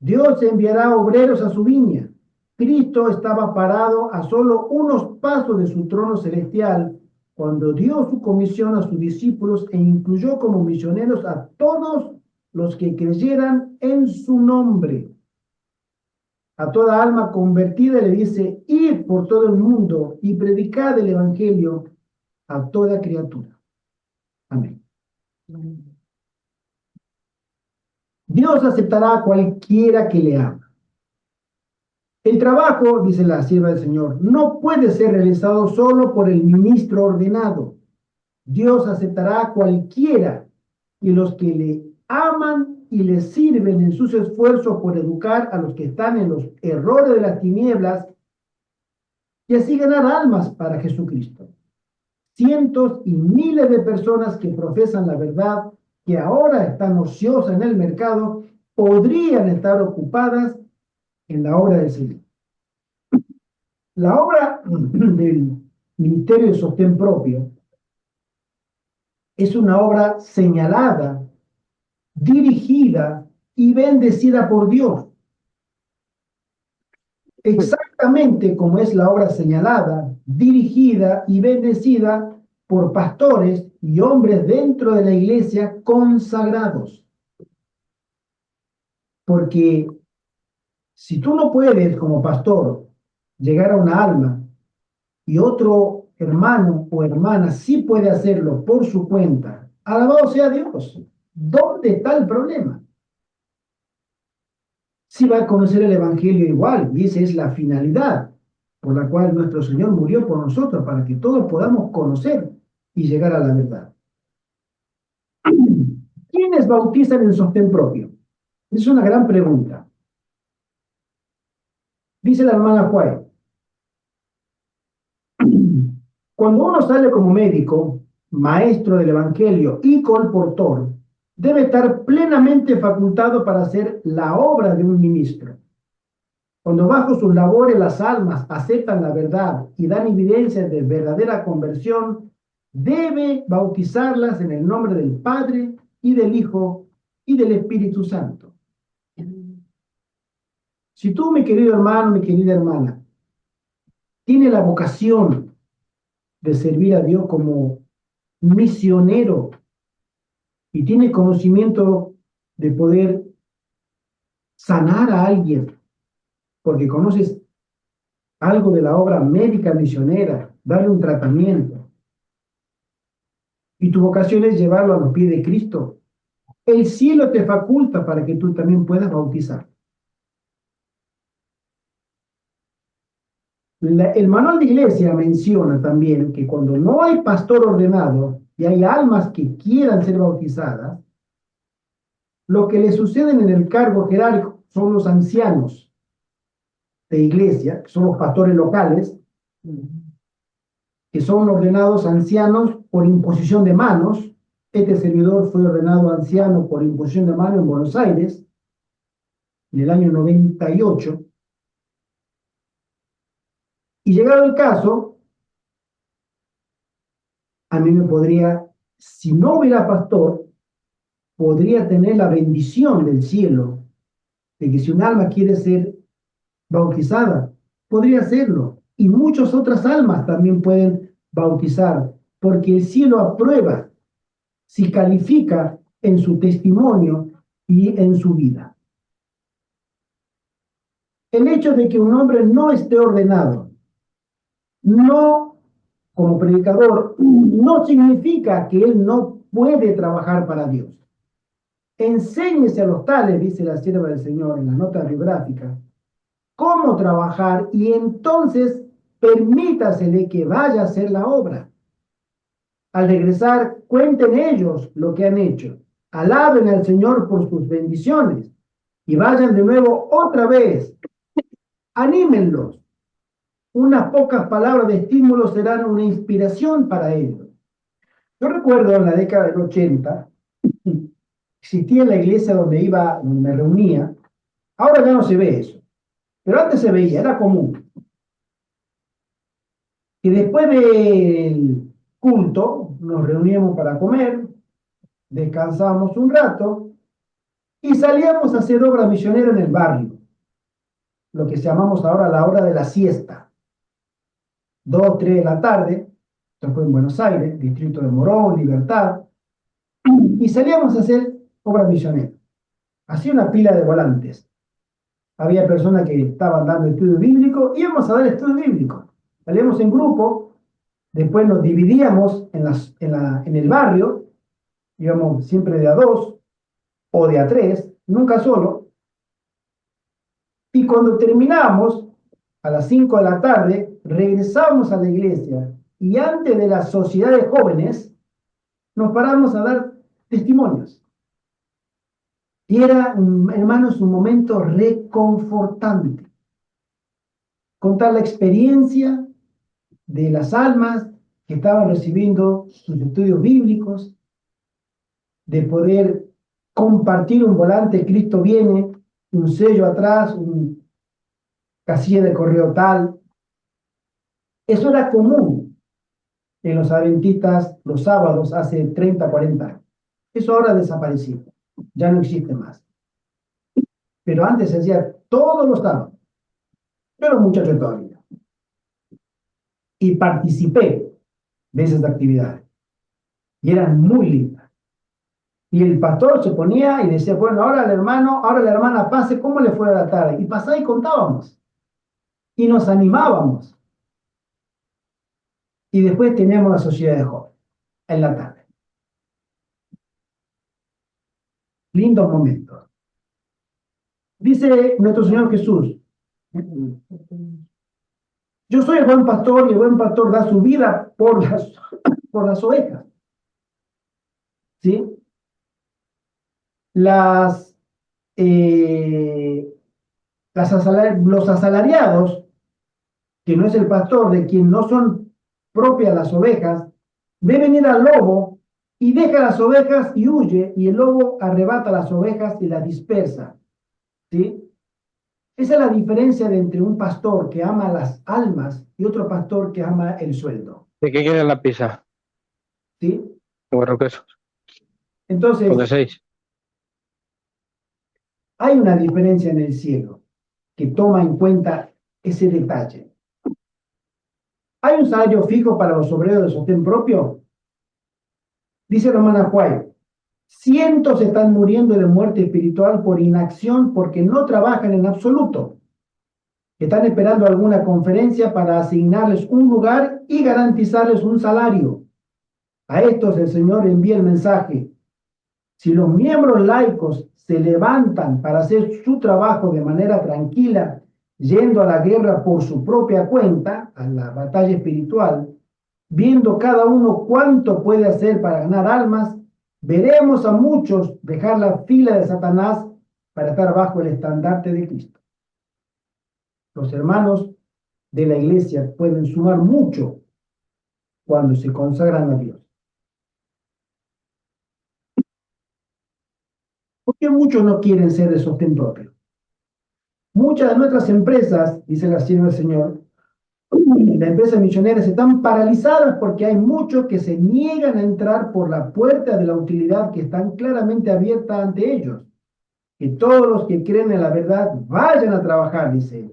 Dios enviará obreros a su viña. Cristo estaba parado a solo unos pasos de su trono celestial cuando dio su comisión a sus discípulos e incluyó como misioneros a todos los que creyeran en su nombre. A toda alma convertida le dice, id por todo el mundo y predicad el evangelio a toda criatura. Amén. Dios aceptará a cualquiera que le ama. El trabajo, dice la sierva del Señor, no puede ser realizado solo por el ministro ordenado. Dios aceptará a cualquiera y los que le aman y le sirven en sus esfuerzos por educar a los que están en los errores de las tinieblas y así ganar almas para Jesucristo. Cientos y miles de personas que profesan la verdad, que ahora están ociosas en el mercado, podrían estar ocupadas en la obra del Señor. La obra del Ministerio de Sostén Propio es una obra señalada, dirigida y bendecida por Dios. Exactamente como es la obra señalada, dirigida y bendecida por pastores y hombres dentro de la iglesia consagrados. Porque si tú no puedes como pastor llegar a una alma y otro hermano o hermana sí puede hacerlo por su cuenta, alabado sea Dios. ¿Dónde está el problema? Sí va a conocer el Evangelio igual, y esa es la finalidad por la cual nuestro Señor murió por nosotros, para que todos podamos conocer y llegar a la verdad. ¿Quiénes bautizan en sostén propio? Es una gran pregunta. Dice la hermana Juárez, cuando uno sale como médico, maestro del Evangelio y colportor, debe estar plenamente facultado para hacer la obra de un ministro. Cuando bajo sus labores las almas aceptan la verdad y dan evidencias de verdadera conversión, debe bautizarlas en el nombre del Padre y del Hijo y del Espíritu Santo. Si tú, mi querido hermano, mi querida hermana, tienes la vocación de servir a Dios como misionero y tiene conocimiento de poder sanar a alguien, porque conoces algo de la obra médica misionera, darle un tratamiento, y tu vocación es llevarlo a los pies de Cristo, el cielo te faculta para que tú también puedas bautizar. El manual de iglesia menciona también que cuando no hay pastor ordenado y hay almas que quieran ser bautizadas, lo que le suceden en el cargo jerárquico son los ancianos de iglesia, que son los pastores locales, que son ordenados ancianos por imposición de manos. Este servidor fue ordenado anciano por imposición de mano en Buenos Aires en el año 98. Y llegado el caso, a mí me podría, si no hubiera pastor, podría tener la bendición del cielo de que si un alma quiere ser bautizada, podría hacerlo. Y muchas otras almas también pueden bautizar, porque el cielo aprueba si califica en su testimonio y en su vida. El hecho de que un hombre no esté ordenado, no como predicador, no significa que él no puede trabajar para Dios. Enséñese a los tales, dice la sierva del Señor en la nota biográfica, cómo trabajar y entonces permítasele que vaya a hacer la obra. Al regresar, cuenten ellos lo que han hecho. Alaben al Señor por sus bendiciones y vayan de nuevo otra vez. Anímenlos. Unas pocas palabras de estímulo serán una inspiración para ellos. Yo recuerdo en la década del 80, existía la iglesia donde me reunía. Ahora ya no se ve eso, pero antes se veía, era común. Y después del culto nos reuníamos para comer, descansábamos un rato y salíamos a hacer obra misionera en el barrio, lo que llamamos ahora la hora de la siesta. 2, 3 de la tarde, esto fue en Buenos Aires, distrito de Morón, Libertad, y salíamos a hacer obra misionera. Hacía una pila de volantes. Había personas que estaban dando estudio bíblico, íbamos a dar estudio bíblico. Salíamos en grupo, después nos dividíamos en el barrio, íbamos siempre de a dos o de a tres, nunca solo, y cuando terminábamos, a las 5 de la tarde, regresábamos a la iglesia y antes de la sociedad de jóvenes, nos paramos a dar testimonios. Y era, hermanos, un momento reconfortante. Contar la experiencia de las almas que estaban recibiendo sus estudios bíblicos, de poder compartir un volante, Cristo viene, un sello atrás, un casilla de correo tal. Eso era común en los adventistas los sábados hace 30, 40 años. Eso ahora ha desaparecido, ya no existe más. Pero antes se hacía todos los sábados. Yo era un muchacho todavía. Y participé de esas actividades. Y eran muy lindas. Y el pastor se ponía y decía, bueno, ahora el hermano, ahora la hermana pase, ¿cómo le fue a la tarde? Y pasaba y contábamos. Y nos animábamos. Y después teníamos la sociedad de jóvenes en la tarde. Lindos momentos. Dice nuestro Señor Jesús, yo soy el buen pastor y el buen pastor da su vida por las ovejas. ¿Sí? Los asalariados, que no es el pastor, de quien no son propias las ovejas, deben ir al lobo y deja las ovejas y huye, y el lobo arrebata las ovejas y las dispersa. ¿Sí? Esa es la diferencia entre un pastor que ama las almas y otro pastor que ama el sueldo. ¿De qué quieres la pizza? ¿Sí? Bueno, quesos. Entonces, O de 6. hay una diferencia en el cielo que toma en cuenta ese detalle. ¿Hay un salario fijo para los obreros de sostén propio? Dice la hermana White, Cientos están muriendo de muerte espiritual por inacción porque no trabajan en absoluto. Están esperando alguna conferencia para asignarles un lugar y garantizarles un salario. A estos el Señor envía el mensaje. Si los miembros laicos se levantan para hacer su trabajo de manera tranquila, yendo a la guerra por su propia cuenta, a la batalla espiritual, viendo cada uno cuánto puede hacer para ganar almas, veremos a muchos dejar la fila de Satanás para estar bajo el estandarte de Cristo. Los hermanos de la iglesia pueden sumar mucho cuando se consagran a Dios. ¿Por qué muchos no quieren ser de sostén propio? Muchas de nuestras empresas, dice la sierva del Señor, las empresas misioneras están paralizadas porque hay muchos que se niegan a entrar por la puerta de la utilidad que están claramente abierta ante ellos. Que todos los que creen en la verdad vayan a trabajar, dice él.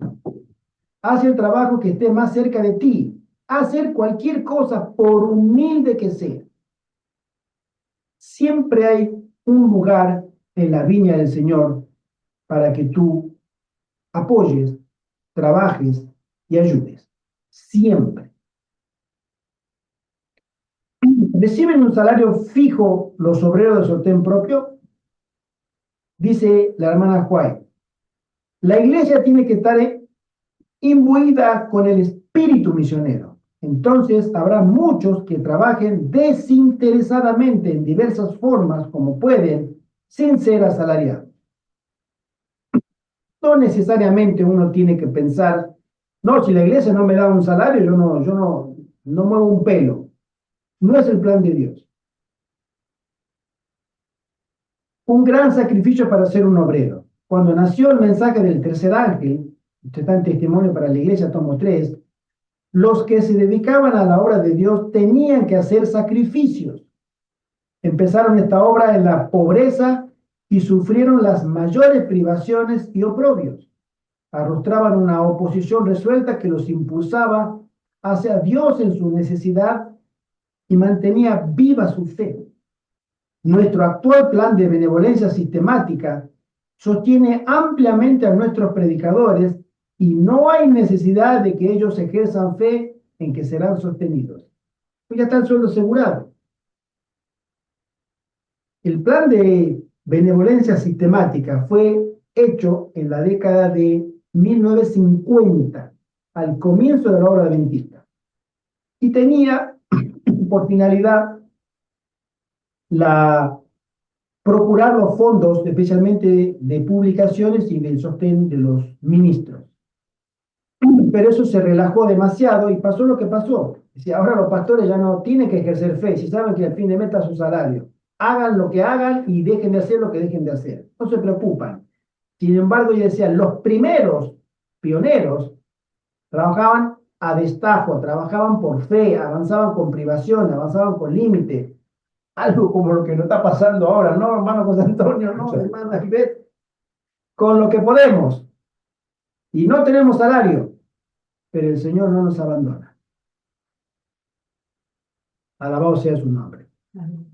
Haz el trabajo que esté más cerca de ti. Hacer cualquier cosa, por humilde que sea. Siempre hay un lugar en la viña del Señor para que tú apoyes, trabajes y ayudes. Siempre. ¿Reciben un salario fijo los obreros de sostén propio? Dice la hermana White. La iglesia tiene que estar imbuida con el espíritu misionero. Entonces habrá muchos que trabajen desinteresadamente en diversas formas como pueden, sin ser asalariados. No necesariamente uno tiene que pensar, no, si la iglesia no me da un salario, yo no muevo un pelo. No es el plan de Dios. Un gran sacrificio para ser un obrero. Cuando nació el mensaje del tercer ángel, este está en Testimonio para la Iglesia, tomo 3, los que se dedicaban a la obra de Dios tenían que hacer sacrificios. Empezaron esta obra en la pobreza y sufrieron las mayores privaciones y oprobios. Arrostraban una oposición resuelta que los impulsaba hacia Dios en su necesidad y mantenía viva su fe. Nuestro actual plan de benevolencia sistemática sostiene ampliamente a nuestros predicadores y no hay necesidad de que ellos ejerzan fe en que serán sostenidos. Pues ya está el sueldo asegurado. El plan de benevolencia sistemática fue hecho en la década de 1950, al comienzo de la obra adventista, y tenía por finalidad procurar los fondos, especialmente de publicaciones y del sostén de los ministros. Pero eso se relajó demasiado y pasó lo que pasó. Ahora los pastores ya no tienen que ejercer fe, si saben que al fin de mes está su salario. Hagan lo que hagan y dejen de hacer lo que dejen de hacer. No se preocupan. Sin embargo, yo decía, los primeros pioneros trabajaban a destajo, trabajaban por fe, avanzaban con privación, avanzaban con límite. Algo como lo que nos está pasando ahora, ¿no, hermano José Antonio? No, hermana Ivette. Con lo que podemos. Y no tenemos salario, pero el Señor no nos abandona. Alabado sea su nombre.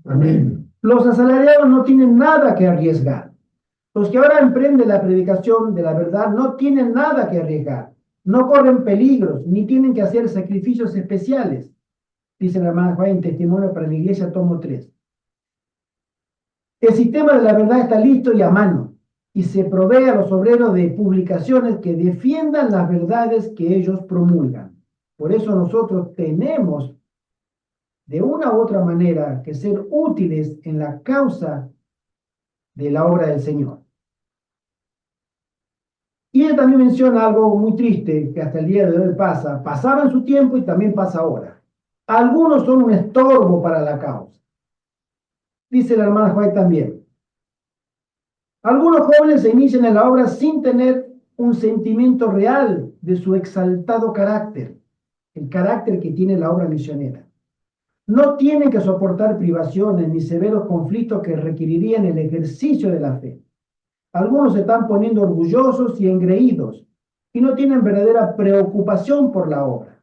Amén. Los asalariados no tienen nada que arriesgar. Los que ahora emprenden la predicación de la verdad no tienen nada que arriesgar. No corren peligros, ni tienen que hacer sacrificios especiales. Dice la hermana Juan en Testimonio para la Iglesia, tomo 3. El sistema de la verdad está listo y a mano, y se provee a los obreros de publicaciones que defiendan las verdades que ellos promulgan. Por eso nosotros tenemos, de una u otra manera, que ser útiles en la causa de la obra del Señor. Y él también menciona algo muy triste que hasta el día de hoy pasa. Pasaba en su tiempo y también pasa ahora. Algunos son un estorbo para la causa. Dice la hermana White también. Algunos jóvenes se inician en la obra sin tener un sentimiento real de su exaltado carácter, el carácter que tiene la obra misionera. No tienen que soportar privaciones ni severos conflictos que requerirían el ejercicio de la fe. Algunos se están poniendo orgullosos y engreídos y no tienen verdadera preocupación por la obra.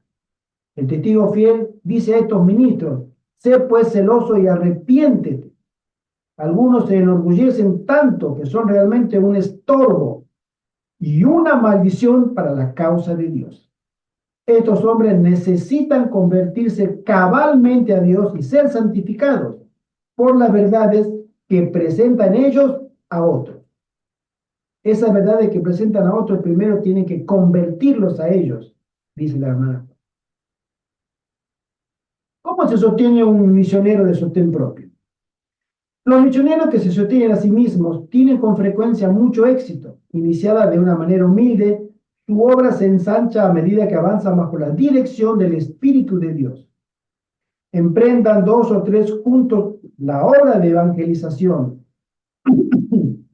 El testigo fiel dice a estos ministros: sé pues celoso y arrepiéntete. Algunos se enorgullecen tanto que son realmente un estorbo y una maldición para la causa de Dios. Estos hombres necesitan convertirse cabalmente a Dios y ser santificados por las verdades que presentan ellos a otros. Esas verdades que presentan a otros primero tienen que convertirlos a ellos, dice la hermana. ¿Cómo se sostiene un misionero de sostén propio? Los misioneros que se sostienen a sí mismos tienen con frecuencia mucho éxito. Iniciada de una manera humilde, su obra se ensancha a medida que avanza bajo la dirección del Espíritu de Dios. Emprendan 2 o 3 juntos la obra de evangelización.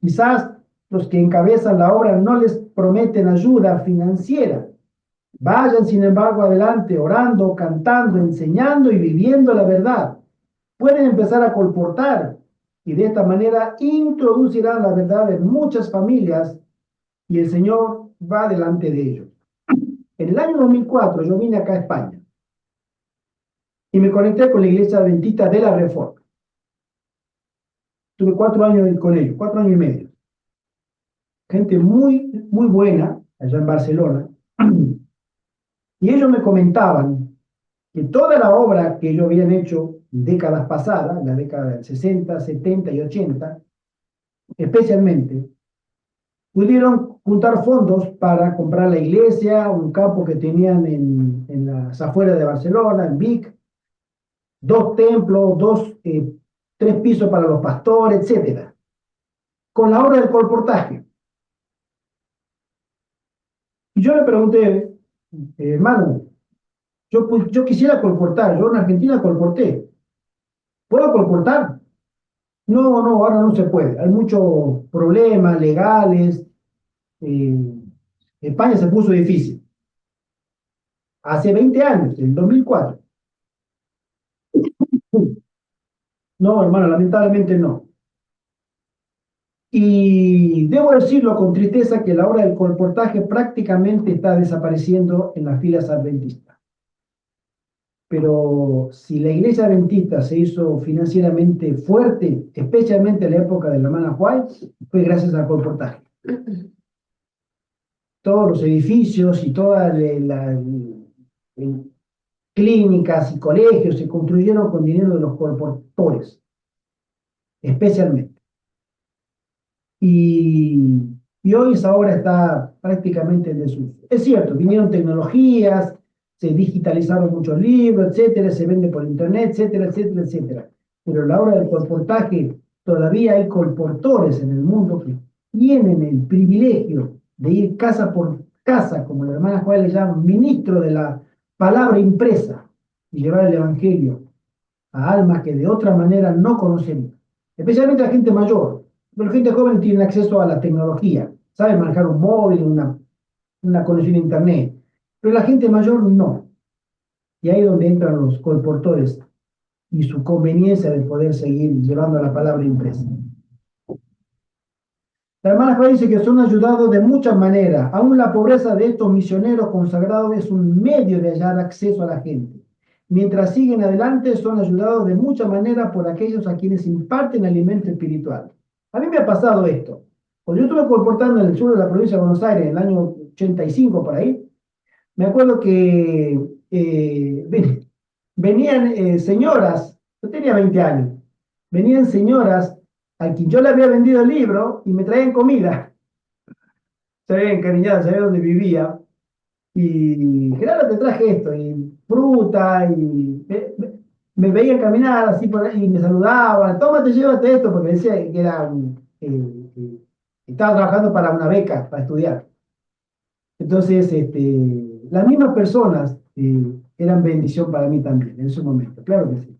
Quizás los que encabezan la obra no les prometen ayuda financiera. Vayan, sin embargo, adelante, orando, cantando, enseñando y viviendo la verdad. Pueden empezar a colportar y de esta manera introducirán la verdad en muchas familias y el Señor va delante de ellos. En el año 2004 yo vine acá a España y me conecté con la Iglesia Adventista de la Reforma. Tuve 4 años con ellos, 4 años y medio. Gente muy, muy buena allá en Barcelona. Y ellos me comentaban que toda la obra que ellos habían hecho décadas pasadas, la década del 60, 70 y 80, especialmente, pudieron juntar fondos para comprar la iglesia, un campo que tenían en las afueras de Barcelona, en Vic, 2 templos, 3 pisos para los pastores, etc. Con la obra del colportaje. Y yo le pregunté, hermano, yo quisiera colportar, yo en Argentina colporté. ¿Puedo colportar? No, ahora no se puede. Hay muchos problemas legales. España se puso difícil. Hace 20 años, en 2004. No, hermano, lamentablemente no. Y debo decirlo con tristeza que la obra del colportaje prácticamente está desapareciendo en las filas adventistas. Pero si la iglesia adventista se hizo financieramente fuerte, especialmente en la época de la hermana White, fue gracias al colportaje. Todos los edificios y todas las clínicas y colegios se construyeron con dinero de los colportores, especialmente. Y hoy esa obra está prácticamente en desuso. Es cierto, vinieron tecnologías, se digitalizaron muchos libros, etcétera, se vende por internet, etcétera, etcétera, etcétera. Pero a la hora del colportaje, todavía hay colportores en el mundo que tienen el privilegio de ir casa por casa, como la hermana Juárez le llama, ministro de la palabra impresa, y llevar el evangelio a almas que de otra manera no conocen, especialmente a la gente mayor. Pero la gente joven tiene acceso a la tecnología, sabe manejar un móvil, una conexión a internet, pero la gente mayor no. Y ahí es donde entran los colportores y su conveniencia de poder seguir llevando la palabra impresa. La hermana Juárez dice que son ayudados de muchas maneras. Aún la pobreza de estos misioneros consagrados es un medio de hallar acceso a la gente. Mientras siguen adelante, son ayudados de muchas maneras por aquellos a quienes imparten alimento espiritual. A mí me ha pasado esto. Cuando yo estuve colportando en el sur de la provincia de Buenos Aires, en el año 85 por ahí, me acuerdo que venían señoras, yo tenía 20 años, venían señoras a quien yo le había vendido el libro y me traían comida. Se habían encariñado, sabía dónde vivía. Y Gerardo, te traje esto, y fruta, y me veían caminar así por ahí y me saludaban, tómate, llévate esto, porque decía que era estaba trabajando para una beca, para estudiar. Entonces, las mismas personas eran bendición para mí también, en su momento, claro que sí.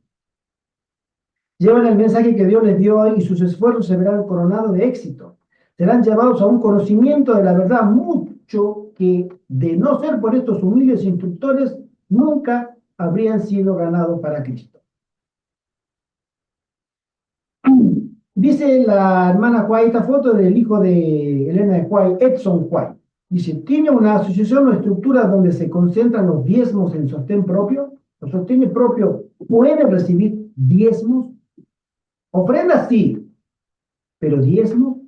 Llevan el mensaje que Dios les dio y sus esfuerzos se verán coronados de éxito. Serán llevados a un conocimiento de la verdad mucho que, de no ser por estos humildes instructores, nunca habrían sido ganados para Cristo. Dice la hermana White, esta foto del hijo de Elena de White, Edson White. Dice, ¿tiene una asociación o estructura donde se concentran los diezmos en sostén propio? ¿Los sostén propio pueden recibir diezmos? Ofrendas sí, Pero diezmo,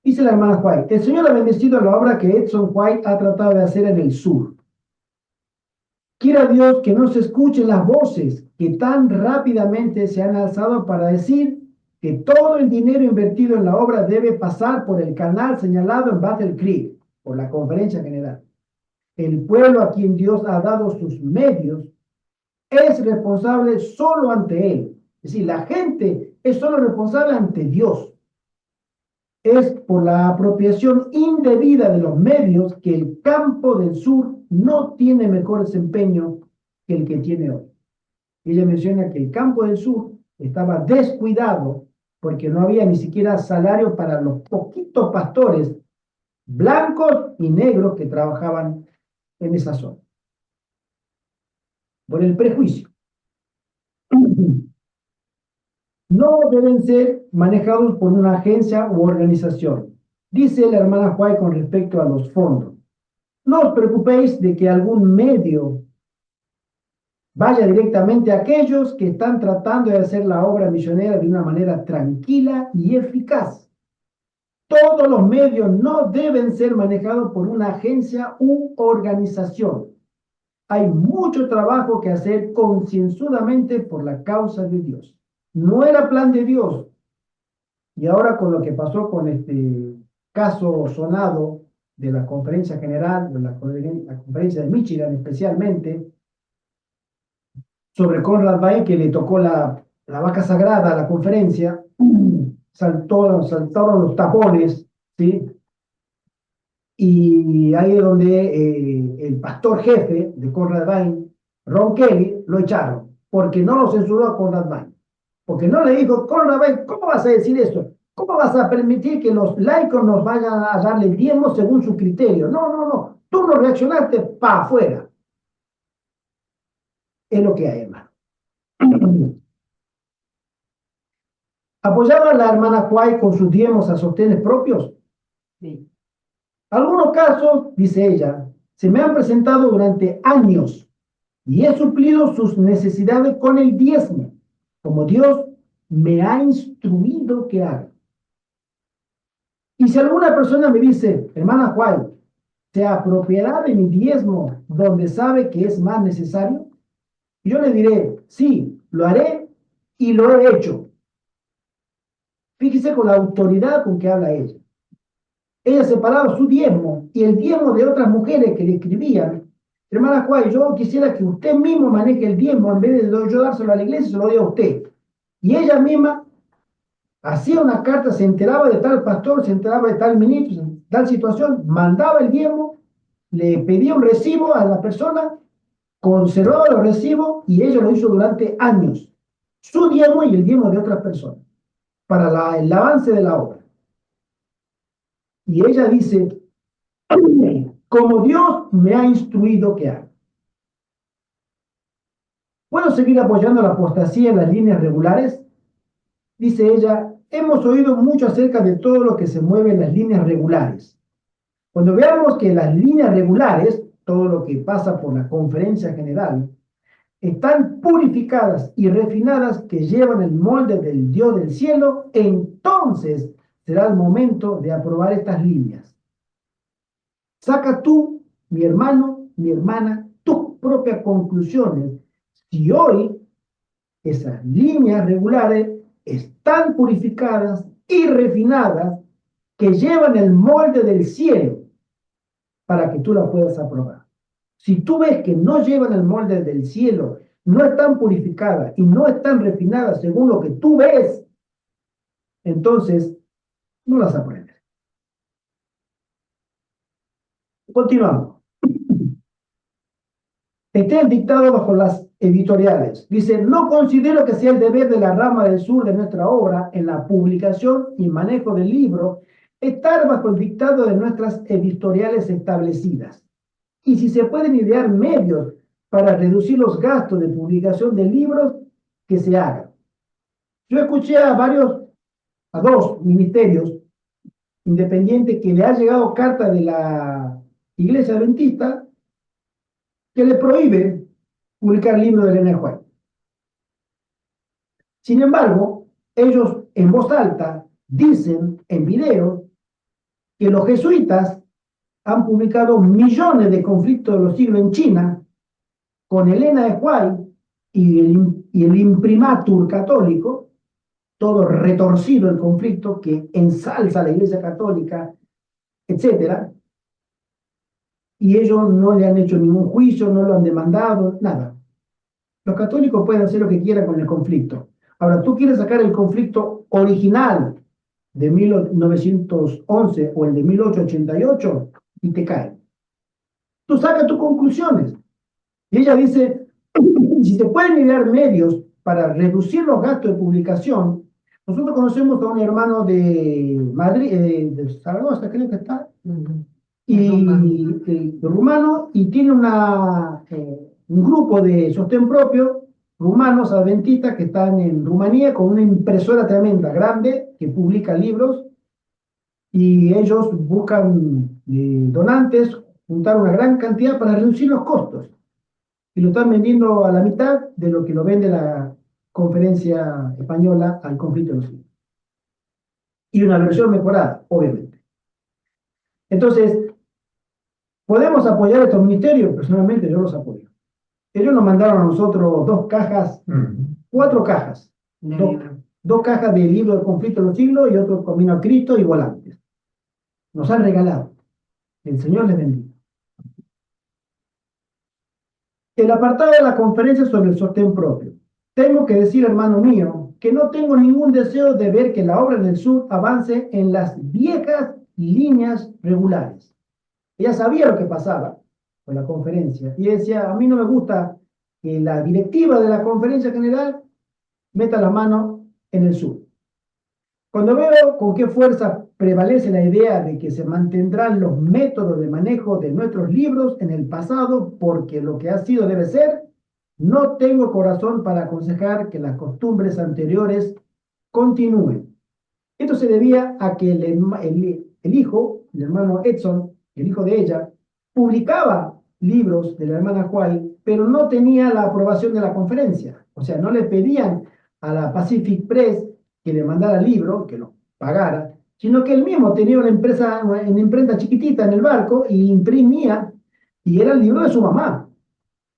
dice la hermana White, el Señor ha bendecido la obra que Edson White ha tratado de hacer en el sur. Quiera Dios que no se escuchen las voces que tan rápidamente se han alzado para decir que todo el dinero invertido en la obra debe pasar por el canal señalado en Battle Creek, por la conferencia general. El pueblo a quien Dios ha dado sus medios es responsable solo ante Él. Es decir, la gente es solo responsable ante Dios. Es por la apropiación indebida de los medios que el campo del sur no tiene mejor desempeño que el que tiene hoy. Ella menciona que el campo del sur estaba descuidado porque no había ni siquiera salario para los poquitos pastores blancos y negros que trabajaban en esa zona. Por el prejuicio. No deben ser manejados por una agencia u organización. Dice la hermana White con respecto a los fondos. No os preocupéis de que algún medio vaya directamente a aquellos que están tratando de hacer la obra misionera de una manera tranquila y eficaz. Todos los medios no deben ser manejados por una agencia u organización. Hay mucho trabajo que hacer concienzudamente por la causa de Dios. No era plan de Dios. Y ahora con lo que pasó con este caso sonado de la conferencia general, de la conferencia de Michigan especialmente, sobre Conrad Bain, que le tocó la vaca sagrada a la conferencia, saltaron los tapones, ¿sí? Y ahí es donde el pastor jefe de Conrad Bain, Ron Kelly, lo echaron, porque no lo censuró a Conrad Bain. Porque no le dijo, Conrad Bain, ¿cómo vas a decir eso? ¿Cómo vas a permitir que los laicos nos vayan a darle el diezmo según su criterio? No, no, no. Tú no reaccionaste para afuera. Es lo que hay, hermano. ¿Apoyaba a la hermana White con sus diezmos a sostenes propios? Sí. Algunos casos, dice ella, se me han presentado durante años y he suplido sus necesidades con el diezmo, como Dios me ha instruido que haga. Y si alguna persona me dice, hermana White, ¿se apropiará de mi diezmo donde sabe que es más necesario? Yo le diré, sí, lo haré y lo he hecho. Fíjese con la autoridad con que habla ella. Ella separaba su diezmo y el diezmo de otras mujeres que le escribían. Hermana White, yo quisiera que usted mismo maneje el diezmo en vez de yo dárselo a la iglesia, se lo doy a usted. Y ella misma hacía una carta, se enteraba de tal pastor, se enteraba de tal ministro, tal situación, mandaba el diezmo, le pedía un recibo a la persona, conservaba los recibos y ella lo hizo durante años. Su diezmo y el diezmo de otras personas, para el avance de la obra. Y ella dice, como Dios me ha instruido que haga. ¿Puedo seguir apoyando la apostasía en las líneas regulares? Dice ella, hemos oído mucho acerca de todo lo que se mueve en las líneas regulares. Cuando veamos que las líneas regulares, todo lo que pasa por la conferencia general, están purificadas y refinadas que llevan el molde del Dios del cielo, entonces será el momento de aprobar estas líneas. Saca tú, mi hermano, mi hermana, tus propias conclusiones. Si hoy esas líneas regulares están purificadas y refinadas que llevan el molde del cielo para que tú la puedas aprobar. Si tú ves que no llevan el molde del cielo, no están purificadas y no están refinadas según lo que tú ves, entonces no las apruebes. Continuamos. Está el dictado bajo las editoriales. Dice, no considero que sea el deber de la rama del sur de nuestra obra en la publicación y manejo del libro estar bajo el dictado de nuestras editoriales establecidas. Y si se pueden idear medios para reducir los gastos de publicación de libros, que se hagan. Yo escuché a dos ministerios independientes que le ha llegado carta de la Iglesia Adventista que le prohíbe publicar libros de Elena White. Sin embargo, ellos en voz alta dicen en video que los jesuitas han publicado millones de conflictos de los siglos en China con Elena de White y el imprimatur católico, todo retorcido el conflicto que ensalza a la Iglesia Católica, etcétera, y ellos no le han hecho ningún juicio, no lo han demandado, nada. Los católicos pueden hacer lo que quieran con el conflicto. Ahora, tú quieres sacar el conflicto original de 1911 o el de 1888 y te cae. Tú sacas tus conclusiones. Y ella dice, si se pueden idear medios para reducir los gastos de publicación, nosotros conocemos a un hermano de Madrid, de Zaragoza, creo que está, y rumano, y tiene un grupo de sostén propio, rumanos adventistas que están en Rumanía con una impresora tremenda, grande, que publica libros, y ellos buscan donantes, juntar una gran cantidad para reducir los costos, y lo están vendiendo a la mitad de lo que lo vende la Conferencia Española al conflicto de los siglos. Y una versión mejorada, obviamente. Entonces, ¿podemos apoyar estos ministerios? Personalmente yo los apoyo. Ellos nos mandaron a nosotros 4 cajas, dos cajas de libro del conflicto de los siglos y otro Camino a Cristo y volantes. Nos han regalado. El Señor les bendiga. El apartado de la conferencia sobre el sostén propio. Tengo que decir, hermano mío, que no tengo ningún deseo de ver que la obra en el sur avance en las viejas líneas regulares. Ella sabía lo que pasaba con la conferencia y decía, a mí no me gusta que la directiva de la conferencia general meta la mano en el sur. Cuando veo con qué fuerza prevalece la idea de que se mantendrán los métodos de manejo de nuestros libros en el pasado porque lo que ha sido debe ser, no tengo corazón para aconsejar que las costumbres anteriores continúen. Esto se debía a que el hijo, el hermano Edson, el hijo de ella, publicaba libros de la hermana White, pero no tenía la aprobación de la conferencia. O sea, no le pedían a la Pacific Press que le mandara el libro, que lo pagara, sino que él mismo tenía una imprenta chiquitita en el barco y imprimía, y era el libro de su mamá.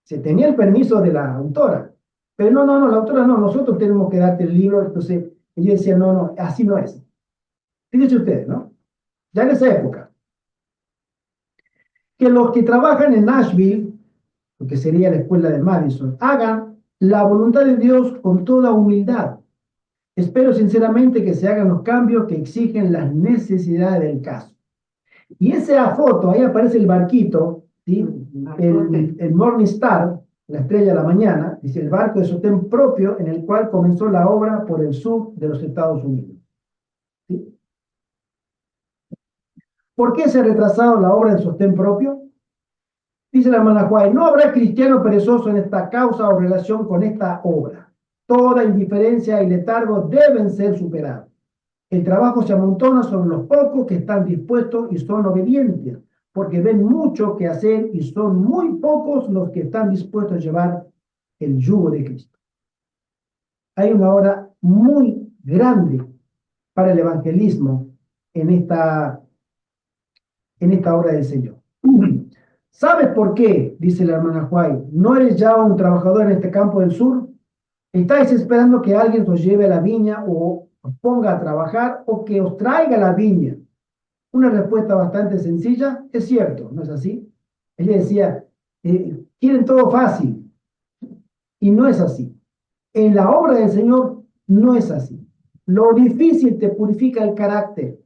Se tenía el permiso de la autora. Pero no, la autora no, nosotros tenemos que darte el libro. Entonces ella decía, no, así no es. Fíjense ustedes, ¿no? Ya en esa época, que los que trabajan en Nashville, lo que sería la escuela de Madison, hagan la voluntad de Dios con toda humildad. Espero sinceramente que se hagan los cambios que exigen las necesidades del caso. Y esa foto, ahí aparece el barquito, ¿sí? El Morning Star, la estrella de la mañana, dice el barco de sostén propio en el cual comenzó la obra por el sur de los Estados Unidos. ¿Sí? ¿Por qué se ha retrasado la obra de sostén propio? Dice la hermana White, no habrá cristiano perezoso en esta causa o relación con esta obra. Toda indiferencia y letargo deben ser superados. El trabajo se amontona sobre los pocos que están dispuestos y son obedientes, porque ven mucho que hacer y son muy pocos los que están dispuestos a llevar el yugo de Cristo. Hay una obra muy grande para el evangelismo en esta obra del Señor. ¿Sabes por qué? Dice la hermana White. ¿No eres ya un trabajador en este campo del sur? ¿Estáis esperando que alguien os lleve a la viña o os ponga a trabajar o que os traiga la viña? Una respuesta bastante sencilla, es cierto, ¿no es así? Ella decía, quieren todo fácil, y no es así. En la obra del Señor no es así. Lo difícil te purifica el carácter,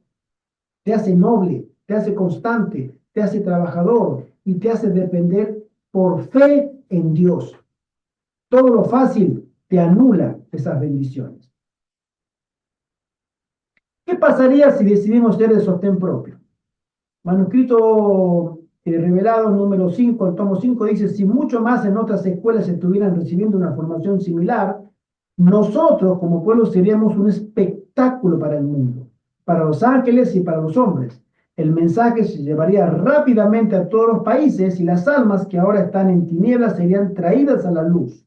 te hace noble, te hace constante, te hace trabajador y te hace depender por fe en Dios. Todo lo fácil te anula esas bendiciones. ¿Qué pasaría si decidimos ser de sostén propio? Manuscrito revelado número 5, el tomo 5 dice, si mucho más en otras escuelas estuvieran recibiendo una formación similar, nosotros como pueblo seríamos un espectáculo para el mundo, para los ángeles y para los hombres. El mensaje se llevaría rápidamente a todos los países y las almas que ahora están en tinieblas serían traídas a la luz.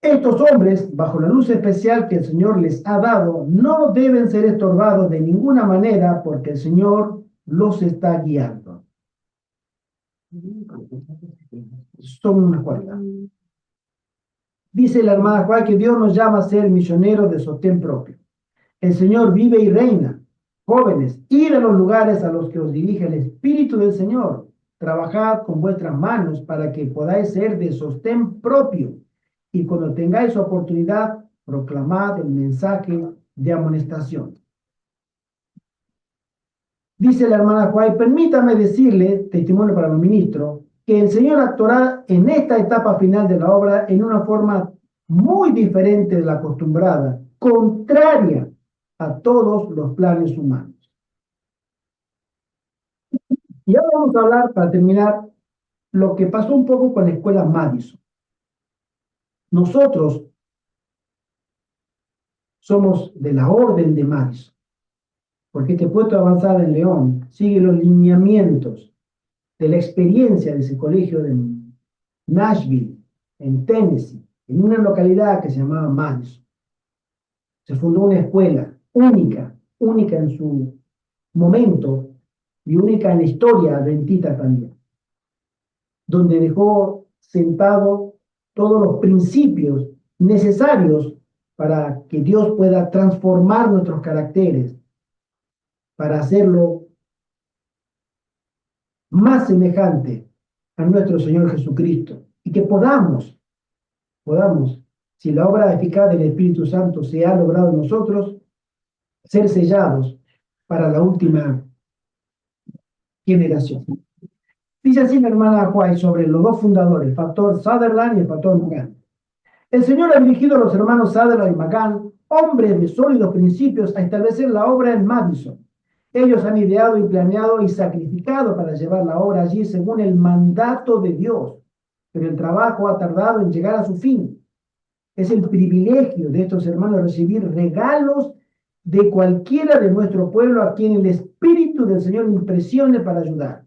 Estos hombres, bajo la luz especial que el Señor les ha dado, no deben ser estorbados de ninguna manera porque el Señor los está guiando. Son unas cuantas. Dice la hermana Juan que Dios nos llama a ser misioneros de sostén propio. El Señor vive y reina. Jóvenes, id a los lugares a los que os dirige el Espíritu del Señor. Trabajad con vuestras manos para que podáis ser de sostén propio. Y cuando tengáis oportunidad, proclamad el mensaje de amonestación. Dice la hermana Juan, permítame decirle, testimonio para el ministro, que el Señor actuará en esta etapa final de la obra en una forma muy diferente de la acostumbrada, contraria a todos los planes humanos. Y ahora vamos a hablar, para terminar, lo que pasó un poco con la escuela Madison. Nosotros somos de la orden de Madison, porque este puesto de avanzada en León sigue los lineamientos de la experiencia de ese colegio de Nashville, en Tennessee, en una localidad que se llamaba Madison. Se fundó una escuela única, única en su momento y única en la historia adventista también, donde dejó sentado todos los principios necesarios para que Dios pueda transformar nuestros caracteres, para hacerlo más semejante a nuestro Señor Jesucristo, y que podamos, si la obra eficaz del Espíritu Santo se ha logrado en nosotros, ser sellados para la última generación. Dice así la hermana White sobre los dos fundadores, el pastor Sutherland y el pastor McGann. El Señor ha dirigido a los hermanos Sutherland y McGann, hombres de sólidos principios, a establecer la obra en Madison. Ellos han ideado y planeado y sacrificado para llevar la obra allí según el mandato de Dios, pero el trabajo ha tardado en llegar a su fin. Es el privilegio de estos hermanos recibir regalos de cualquiera de nuestro pueblo a quien el Espíritu del Señor impresione para ayudar.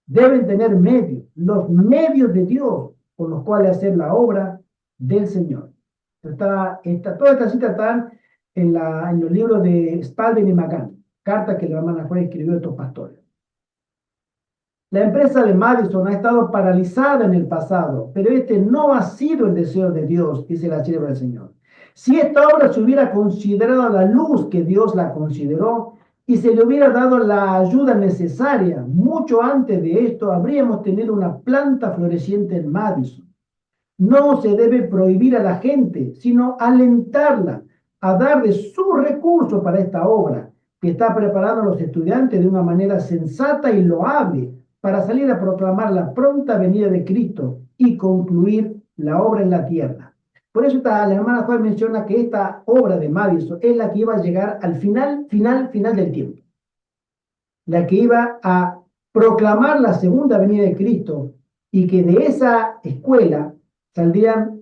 Deben tener medios, los medios de Dios con los cuales hacer la obra del Señor. Todas estas citas están en los libros de Spalding y McGann, cartas que la hermana Juárez escribió a estos pastores. La empresa de Madison ha estado paralizada en el pasado, pero este no ha sido el deseo de Dios, dice la sierva del Señor. Si esta obra se hubiera considerado a la luz que Dios la consideró y se le hubiera dado la ayuda necesaria, mucho antes de esto habríamos tenido una planta floreciente en Madison. No se debe prohibir a la gente, sino alentarla a dar de sus recursos para esta obra, que está preparando a los estudiantes de una manera sensata y loable para salir a proclamar la pronta venida de Cristo y concluir la obra en la tierra. Por eso la hermana Juan menciona que esta obra de Madison es la que iba a llegar al final del tiempo. La que iba a proclamar la segunda venida de Cristo y que de esa escuela saldrían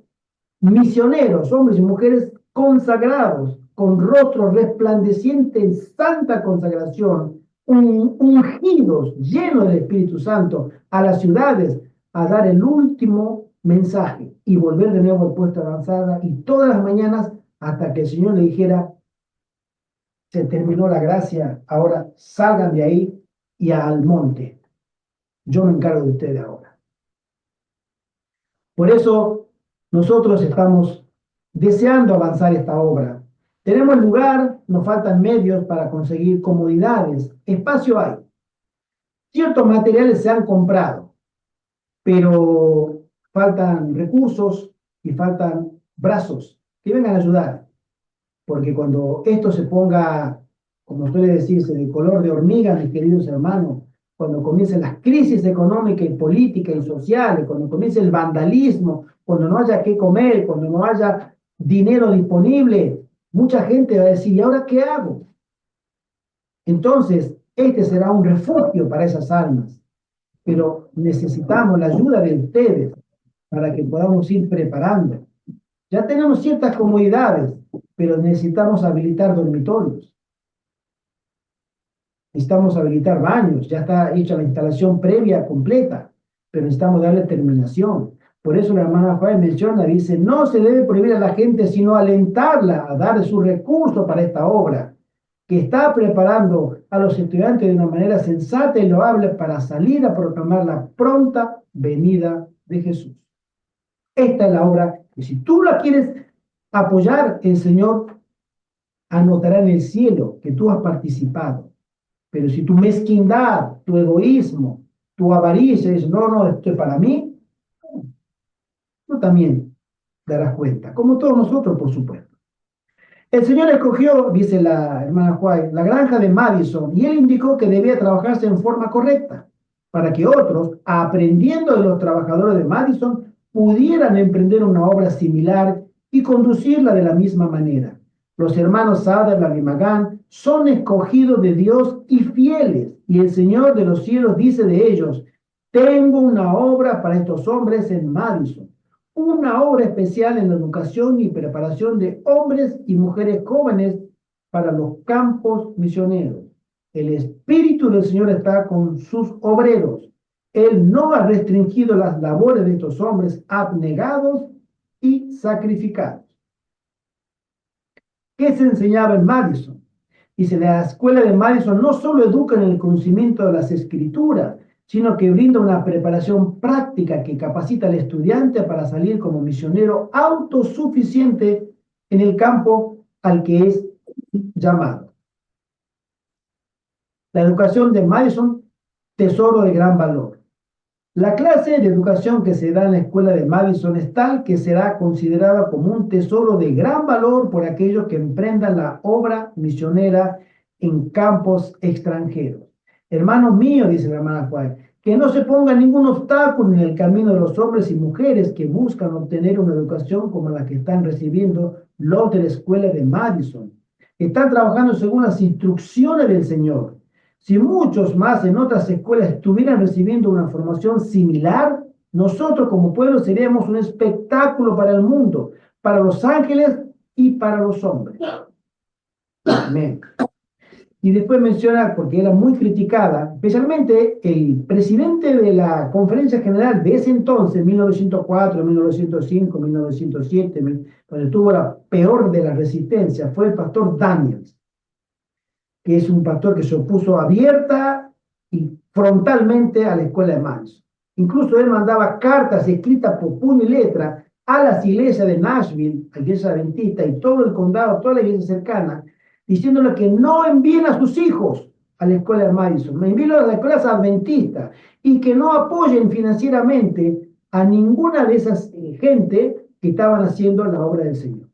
misioneros, hombres y mujeres consagrados, con rostros resplandecientes en santa consagración, ungidos, llenos del Espíritu Santo, a las ciudades a dar el último mensaje y volver de nuevo al puesto de avanzada y todas las mañanas hasta que el Señor le dijera, se terminó la gracia, ahora salgan de ahí y al monte. Yo me encargo de ustedes ahora. Por eso nosotros estamos deseando avanzar esta obra. Tenemos lugar, nos faltan medios para conseguir comodidades, espacio hay. Ciertos materiales se han comprado, pero faltan recursos y faltan brazos que vengan a ayudar. Porque cuando esto se ponga, como suele decirse, de color de hormiga, mis queridos hermanos, cuando comiencen las crisis económicas y políticas y sociales, cuando comience el vandalismo, cuando no haya qué comer, cuando no haya dinero disponible, mucha gente va a decir, ¿y ahora qué hago? Entonces, este será un refugio para esas almas, pero necesitamos la ayuda de ustedes para que podamos ir preparando. Ya tenemos ciertas comodidades, pero necesitamos habilitar dormitorios. Necesitamos habilitar baños, ya está hecha la instalación previa completa, pero necesitamos darle terminación. Por eso la hermana Juárez menciona, dice, no se debe prohibir a la gente, sino alentarla a dar sus recursos para esta obra, que está preparando a los estudiantes de una manera sensata y loable para salir a proclamar la pronta venida de Jesús. Esta es la obra que si tú la quieres apoyar, el Señor anotará en el cielo que tú has participado. Pero si tu mezquindad, tu egoísmo, tu avaricia, dices, no, esto es para mí, tú también darás cuenta, como todos nosotros, por supuesto. El Señor escogió, dice la hermana White, la granja de Madison, y él indicó que debía trabajarse en forma correcta, para que otros, aprendiendo de los trabajadores de Madison, pudieran emprender una obra similar y conducirla de la misma manera. Los hermanos Sutherland y Magan son escogidos de Dios y fieles, y el Señor de los cielos dice de ellos, tengo una obra para estos hombres en Madison, una obra especial en la educación y preparación de hombres y mujeres jóvenes para los campos misioneros. El Espíritu del Señor está con sus obreros. Él no ha restringido las labores de estos hombres abnegados y sacrificados. ¿Qué se enseñaba en Madison? Dice, la escuela de Madison no solo educa en el conocimiento de las escrituras, sino que brinda una preparación práctica que capacita al estudiante para salir como misionero autosuficiente en el campo al que es llamado. La educación de Madison, tesoro de gran valor. La clase de educación que se da en la escuela de Madison es tal que será considerada como un tesoro de gran valor por aquellos que emprendan la obra misionera en campos extranjeros. Hermano mío, dice la hermana Juárez, que no se ponga ningún obstáculo en el camino de los hombres y mujeres que buscan obtener una educación como la que están recibiendo los de la escuela de Madison. Están trabajando según las instrucciones del Señor. Si muchos más en otras escuelas estuvieran recibiendo una formación similar, nosotros como pueblo seríamos un espectáculo para el mundo, para los ángeles y para los hombres. Amén. Y después menciona, porque era muy criticada, especialmente el presidente de la Conferencia General de ese entonces, 1904, 1905, 1907, cuando tuvo la peor de la resistencia, fue el pastor Daniels, que es un pastor que se opuso abierta y frontalmente a la escuela de Madison. Incluso él mandaba cartas escritas por puño y letra a las iglesias de Nashville, a la iglesia adventista y todo el condado, toda la iglesia cercana, diciéndole que no envíen a sus hijos a la escuela de Madison, me envíen a las escuelas adventistas y que no apoyen financieramente a ninguna de esas gente que estaban haciendo la obra del Señor.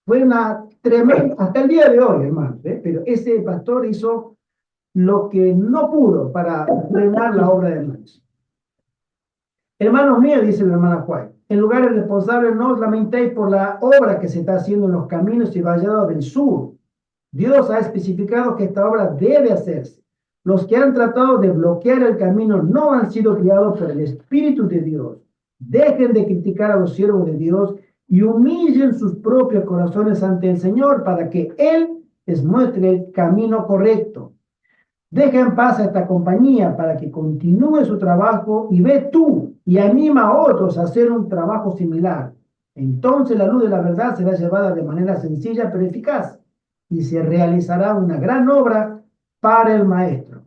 Fue una tremenda, hasta el día de hoy, hermanos, pero ese pastor hizo lo que no pudo para frenar la obra de Madison. Hermanos míos, dice la hermana White, en lugares responsables no os lamentéis por la obra que se está haciendo en los caminos y vallados del sur. Dios ha especificado que esta obra debe hacerse. Los que han tratado de bloquear el camino no han sido guiados por el Espíritu de Dios. Dejen de criticar a los siervos de Dios y humillen sus propios corazones ante el Señor para que Él les muestre el camino correcto. Deja en paz a esta compañía para que continúe su trabajo y ve tú y anima a otros a hacer un trabajo similar. Entonces la luz de la verdad será llevada de manera sencilla pero eficaz y se realizará una gran obra para el maestro.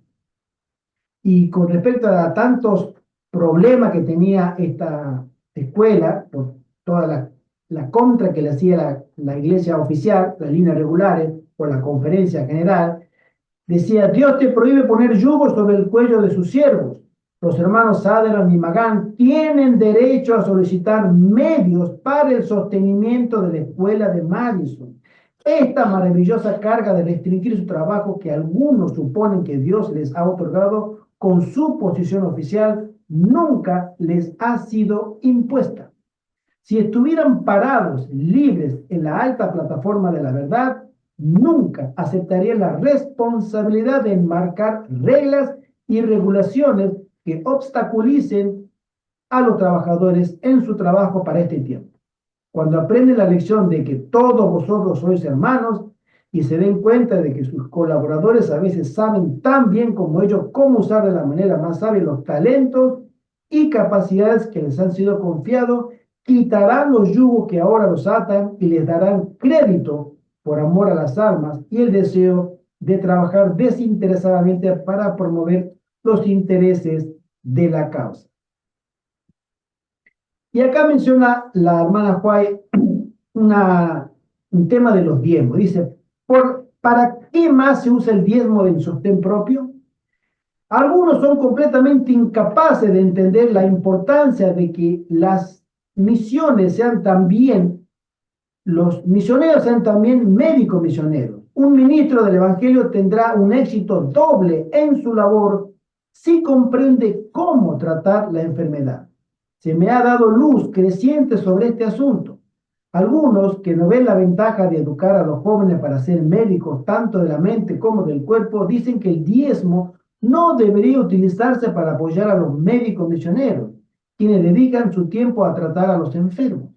Y con respecto a tantos problemas que tenía esta escuela, por toda la contra que le hacía la iglesia oficial, las líneas regulares, por la conferencia general, decía, Dios te prohíbe poner yugo sobre el cuello de sus siervos. Los hermanos Sutherland y Magan tienen derecho a solicitar medios para el sostenimiento de la escuela de Madison. Esta maravillosa carga de restringir su trabajo que algunos suponen que Dios les ha otorgado con su posición oficial nunca les ha sido impuesta. Si estuvieran parados, libres en la alta plataforma de la verdad, nunca aceptarían la responsabilidad de enmarcar reglas y regulaciones que obstaculicen a los trabajadores en su trabajo para este tiempo. Cuando aprenden la lección de que todos vosotros sois hermanos y se den cuenta de que sus colaboradores a veces saben tan bien como ellos cómo usar de la manera más sabia los talentos y capacidades que les han sido confiados, quitarán los yugos que ahora los atan y les darán crédito por amor a las almas y el deseo de trabajar desinteresadamente para promover los intereses de la causa. Y acá menciona la hermana Juay un tema de los diezmos. Dice, ¿para qué más se usa el diezmo del sostén propio? Algunos son completamente incapaces de entender la importancia de que las misiones sean también, los misioneros sean también médicos misioneros. Un ministro del Evangelio tendrá un éxito doble en su labor si comprende cómo tratar la enfermedad. Se me ha dado luz creciente sobre este asunto. Algunos que no ven la ventaja de educar a los jóvenes para ser médicos tanto de la mente como del cuerpo dicen que el diezmo no debería utilizarse para apoyar a los médicos misioneros, quienes dedican su tiempo a tratar a los enfermos.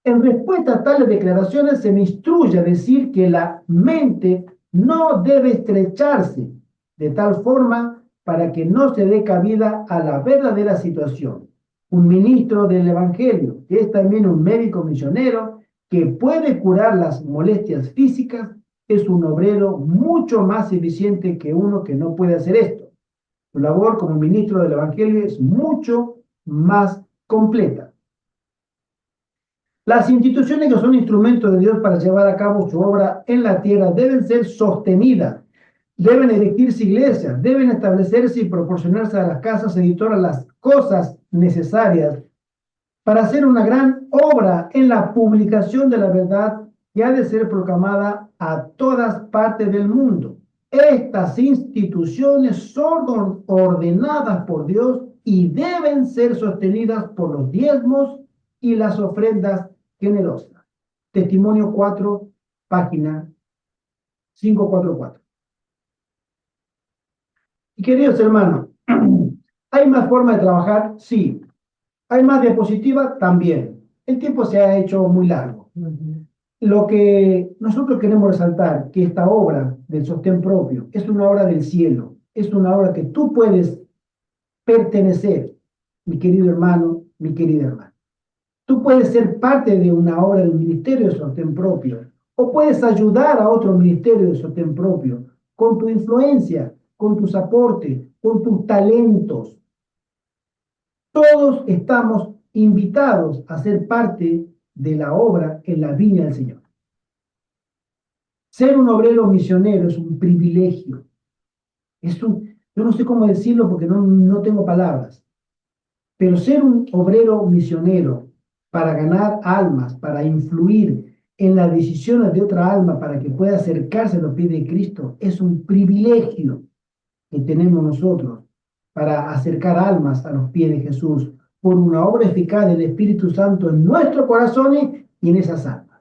En respuesta a tales declaraciones se me instruye a decir que la mente no debe estrecharse de tal forma para que no se dé cabida a la verdadera situación. Un ministro del Evangelio, que es también un médico misionero, que puede curar las molestias físicas, es un obrero mucho más eficiente que uno que no puede hacer esto. Su labor como ministro del Evangelio es mucho más completa. Las instituciones que son instrumentos de Dios para llevar a cabo su obra en la tierra deben ser sostenidas, deben elegirse iglesias, deben establecerse y proporcionarse a las casas editoras las cosas necesarias para hacer una gran obra en la publicación de la verdad que ha de ser proclamada a todas partes del mundo. Estas instituciones son ordenadas por Dios y deben ser sostenidas por los diezmos y las ofrendas generosas. Testimonio 4, página 544. Y queridos hermanos, ¿hay más forma de trabajar? Sí. ¿Hay más diapositiva? También. El tiempo se ha hecho muy largo. Lo que nosotros queremos resaltar, que esta obra del sostén propio es una obra del cielo, es una obra que tú puedes pertenecer, mi querido hermano, mi querida hermana. Tú puedes ser parte de una obra del ministerio de sostén propio, o puedes ayudar a otro ministerio de sostén propio, con tu influencia, con tus aportes, con tus talentos. Todos estamos invitados a ser parte de la obra en la viña del Señor. Ser un obrero misionero es un privilegio. Yo no sé cómo decirlo porque no tengo palabras, pero ser un obrero misionero para ganar almas, para influir en las decisiones de otra alma para que pueda acercarse a los pies de Cristo, es un privilegio que tenemos nosotros para acercar almas a los pies de Jesús por una obra eficaz del Espíritu Santo en nuestros corazones y en esas almas.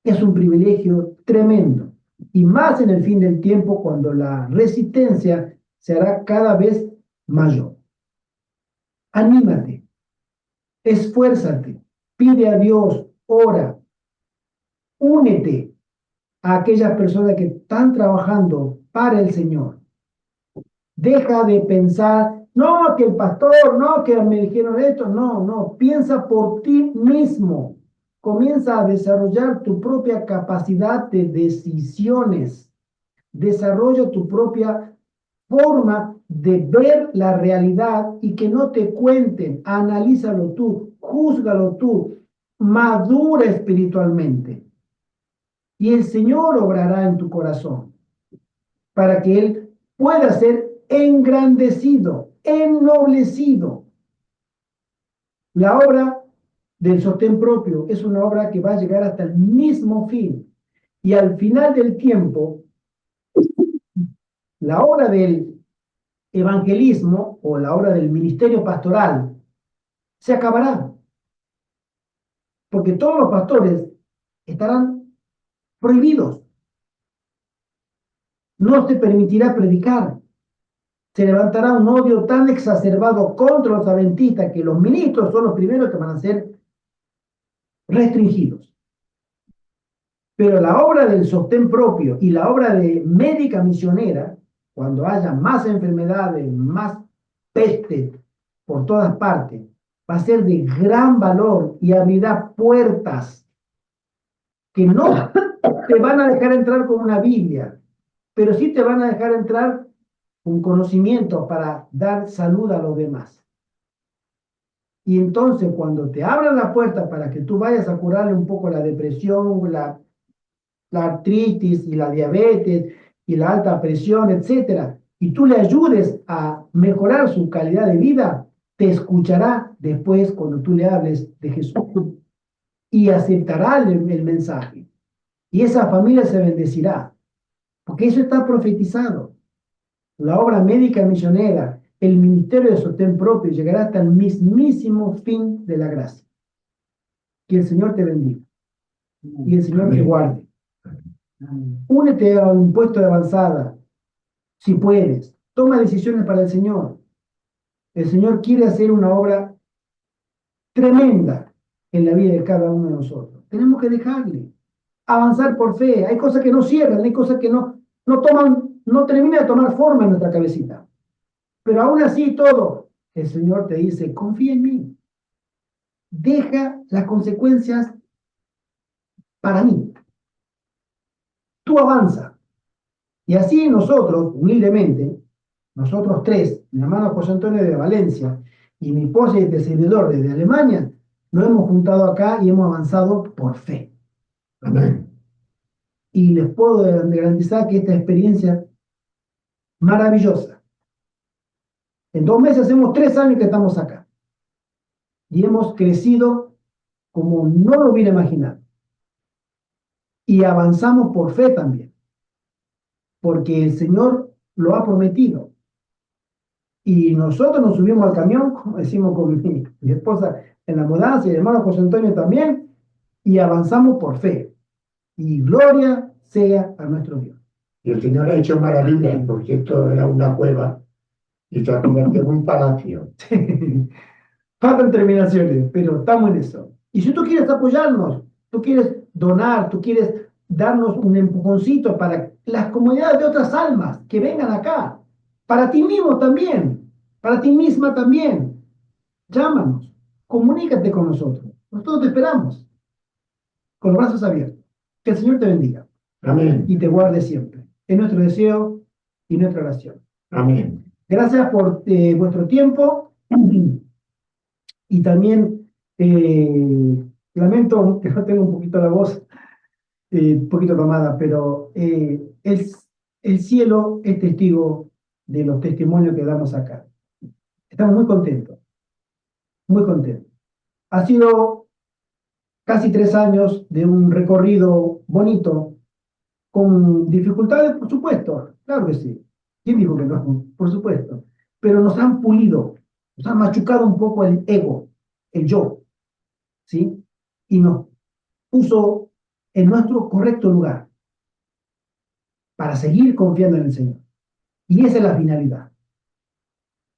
Es un privilegio tremendo, y más en el fin del tiempo cuando la resistencia se hará cada vez mayor. Anímate, esfuérzate, pide a Dios, ora, únete a aquellas personas que están trabajando para el Señor. Deja de pensar, no, que el pastor, no, que me dijeron esto, no, piensa por ti mismo. Comienza a desarrollar tu propia capacidad de decisiones. Desarrolla tu propia forma de ver la realidad y que no te cuenten. Analízalo tú, júzgalo tú, madura espiritualmente. Y el Señor obrará en tu corazón para que Él pueda ser engrandecido, ennoblecido. La obra del sostén propio es una obra que va a llegar hasta el mismo fin. Y al final del tiempo, la obra del evangelismo o la obra del ministerio pastoral se acabará. Porque todos los pastores estarán prohibidos. No se permitirá predicar. Se levantará un odio tan exacerbado contra los adventistas que los ministros son los primeros que van a ser restringidos. Pero la obra del sostén propio y la obra de médica misionera, cuando haya más enfermedades, más peste por todas partes, va a ser de gran valor y abrirá puertas que no te van a dejar entrar con una Biblia, pero sí te van a dejar entrar con conocimiento para dar salud a los demás. Y entonces cuando te abran la puerta para que tú vayas a curarle un poco la depresión, la artritis y la diabetes y la alta presión, etcétera, y tú le ayudes a mejorar su calidad de vida, te escuchará después cuando tú le hables de Jesús y aceptará el mensaje. Y esa familia se bendecirá, porque eso está profetizado. La obra médica misionera, el ministerio de sostén propio llegará hasta el mismísimo fin de la gracia. Que el Señor te bendiga y el Señor te guarde. Únete a un puesto de avanzada, si puedes. Toma decisiones para el Señor. El Señor quiere hacer una obra tremenda en la vida de cada uno de nosotros. Tenemos que dejarle avanzar por fe. Hay cosas que no cierran, hay cosas que no terminan de tomar forma en nuestra cabecita. Pero aún así todo, el Señor te dice, confía en mí. Deja las consecuencias para mí. Tú avanza. Y así nosotros, humildemente, nosotros tres, mi hermano José Antonio de Valencia y mi esposa y este servidor desde Alemania, nos hemos juntado acá y hemos avanzado por fe. Amén. Y les puedo garantizar que esta experiencia maravillosa. En 2 meses hacemos 3 años que estamos acá. Y hemos crecido como no lo hubiera imaginado. Y avanzamos por fe también. Porque el Señor lo ha prometido. Y nosotros nos subimos al camión, como decimos con mi esposa en la mudanza y el hermano José Antonio también, y avanzamos por fe. Y gloria sea a nuestro Dios. Y el Señor ha hecho maravillas, porque esto era una cueva y se ha convertido en un palacio. Faltan terminaciones, pero estamos en eso. Y si tú quieres apoyarnos, tú quieres donar, tú quieres darnos un empujoncito para las comunidades de otras almas que vengan acá, para ti mismo también, para ti misma también, llámanos, comunícate con nosotros. Nosotros te esperamos con los brazos abiertos. Que el Señor te bendiga Amén. y te guarde siempre. Es nuestro deseo y nuestra oración. Amén. Gracias por vuestro tiempo y también lamento que no tengo un poquito la voz, un poquito tomada, pero el cielo es testigo de los testimonios que damos acá. Estamos muy contentos, muy contentos. Ha sido casi 3 años de un recorrido bonito, con dificultades, por supuesto, claro que sí. ¿Quién dijo que no? Por supuesto. Pero nos han pulido, nos han machucado un poco el ego, el yo, ¿sí? Y nos puso en nuestro correcto lugar para seguir confiando en el Señor. Y esa es la finalidad.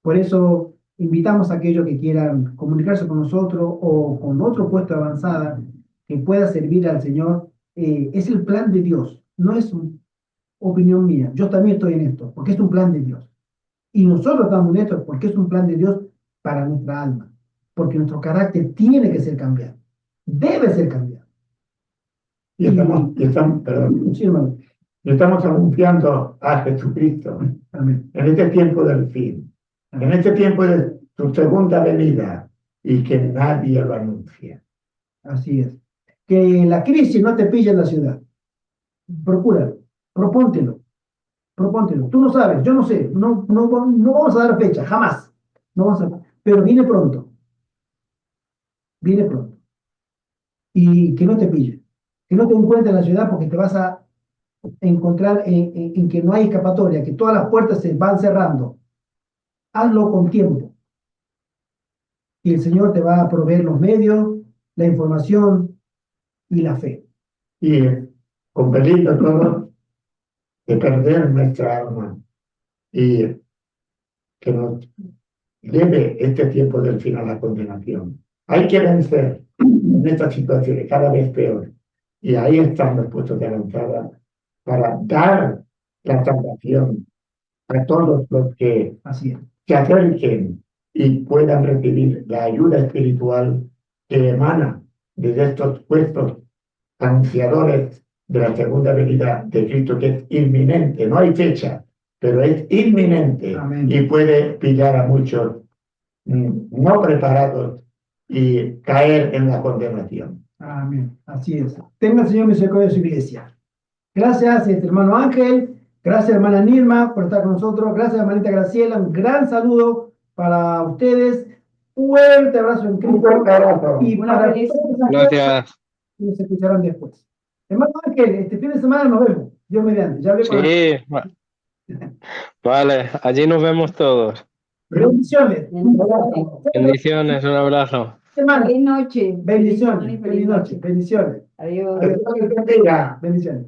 Por eso invitamos a aquellos que quieran comunicarse con nosotros o con otro puesto de avanzada que pueda servir al Señor. Es el plan de Dios, no es una opinión mía. Yo también estoy en esto, porque es un plan de Dios. Y nosotros estamos en esto porque es un plan de Dios para nuestra alma. Porque nuestro carácter tiene que ser cambiado. Debe ser cambiado. Perdón. Sí, hermano. Estamos anunciando a Jesucristo Amén. en este tiempo del fin, en este tiempo de su segunda venida, y que nadie lo anuncia. Así es. Que la crisis no te pille en la ciudad. Procúralo. Propóntelo. Propóntelo. Tú no sabes, yo no sé. No vamos a dar fecha, jamás. No vamos a, pero viene pronto. Viene pronto. Y que no te pille. Que no te encuentres en la ciudad porque te vas a encontrar en que no hay escapatoria, que todas las puertas se van cerrando. Hazlo con tiempo. Y el Señor te va a proveer los medios, la información y la fe. Y con peligro todo de perder nuestra alma y que nos lleve este tiempo del fin a la condenación. Hay que vencer en estas situaciones cada vez peor. Y ahí están los puestos de avanzada para dar la salvación a todos los que Así es. se acerquen y puedan recibir la ayuda espiritual que emana desde estos puestos anunciadores de la segunda venida de Cristo, que es inminente, no hay fecha, pero es inminente. Amén. Y puede pillar a muchos no preparados y caer en la condenación. Amén. Así es. Tenga el Señor misericordia de su iglesia. Gracias, hermano Ángel. Gracias, hermana Nirma, por estar con nosotros. Gracias, hermanita Graciela. Un gran saludo para ustedes. Fuerte abrazo en Un Cristo. fuerte abrazo. Y Una para feliz- todos aquellos Gracias. que nos escucharán después. Hermano Ángel, este fin de semana nos vemos. Dios mediante. Ya hablé con Sí, vale, allí nos vemos todos. bendiciones. Bendiciones, un abrazo. Semana. Feliz noche. Bendiciones. Feliz Feliz noche. Bendiciones. Adiós. Que Dios les bendiga. Bendiciones.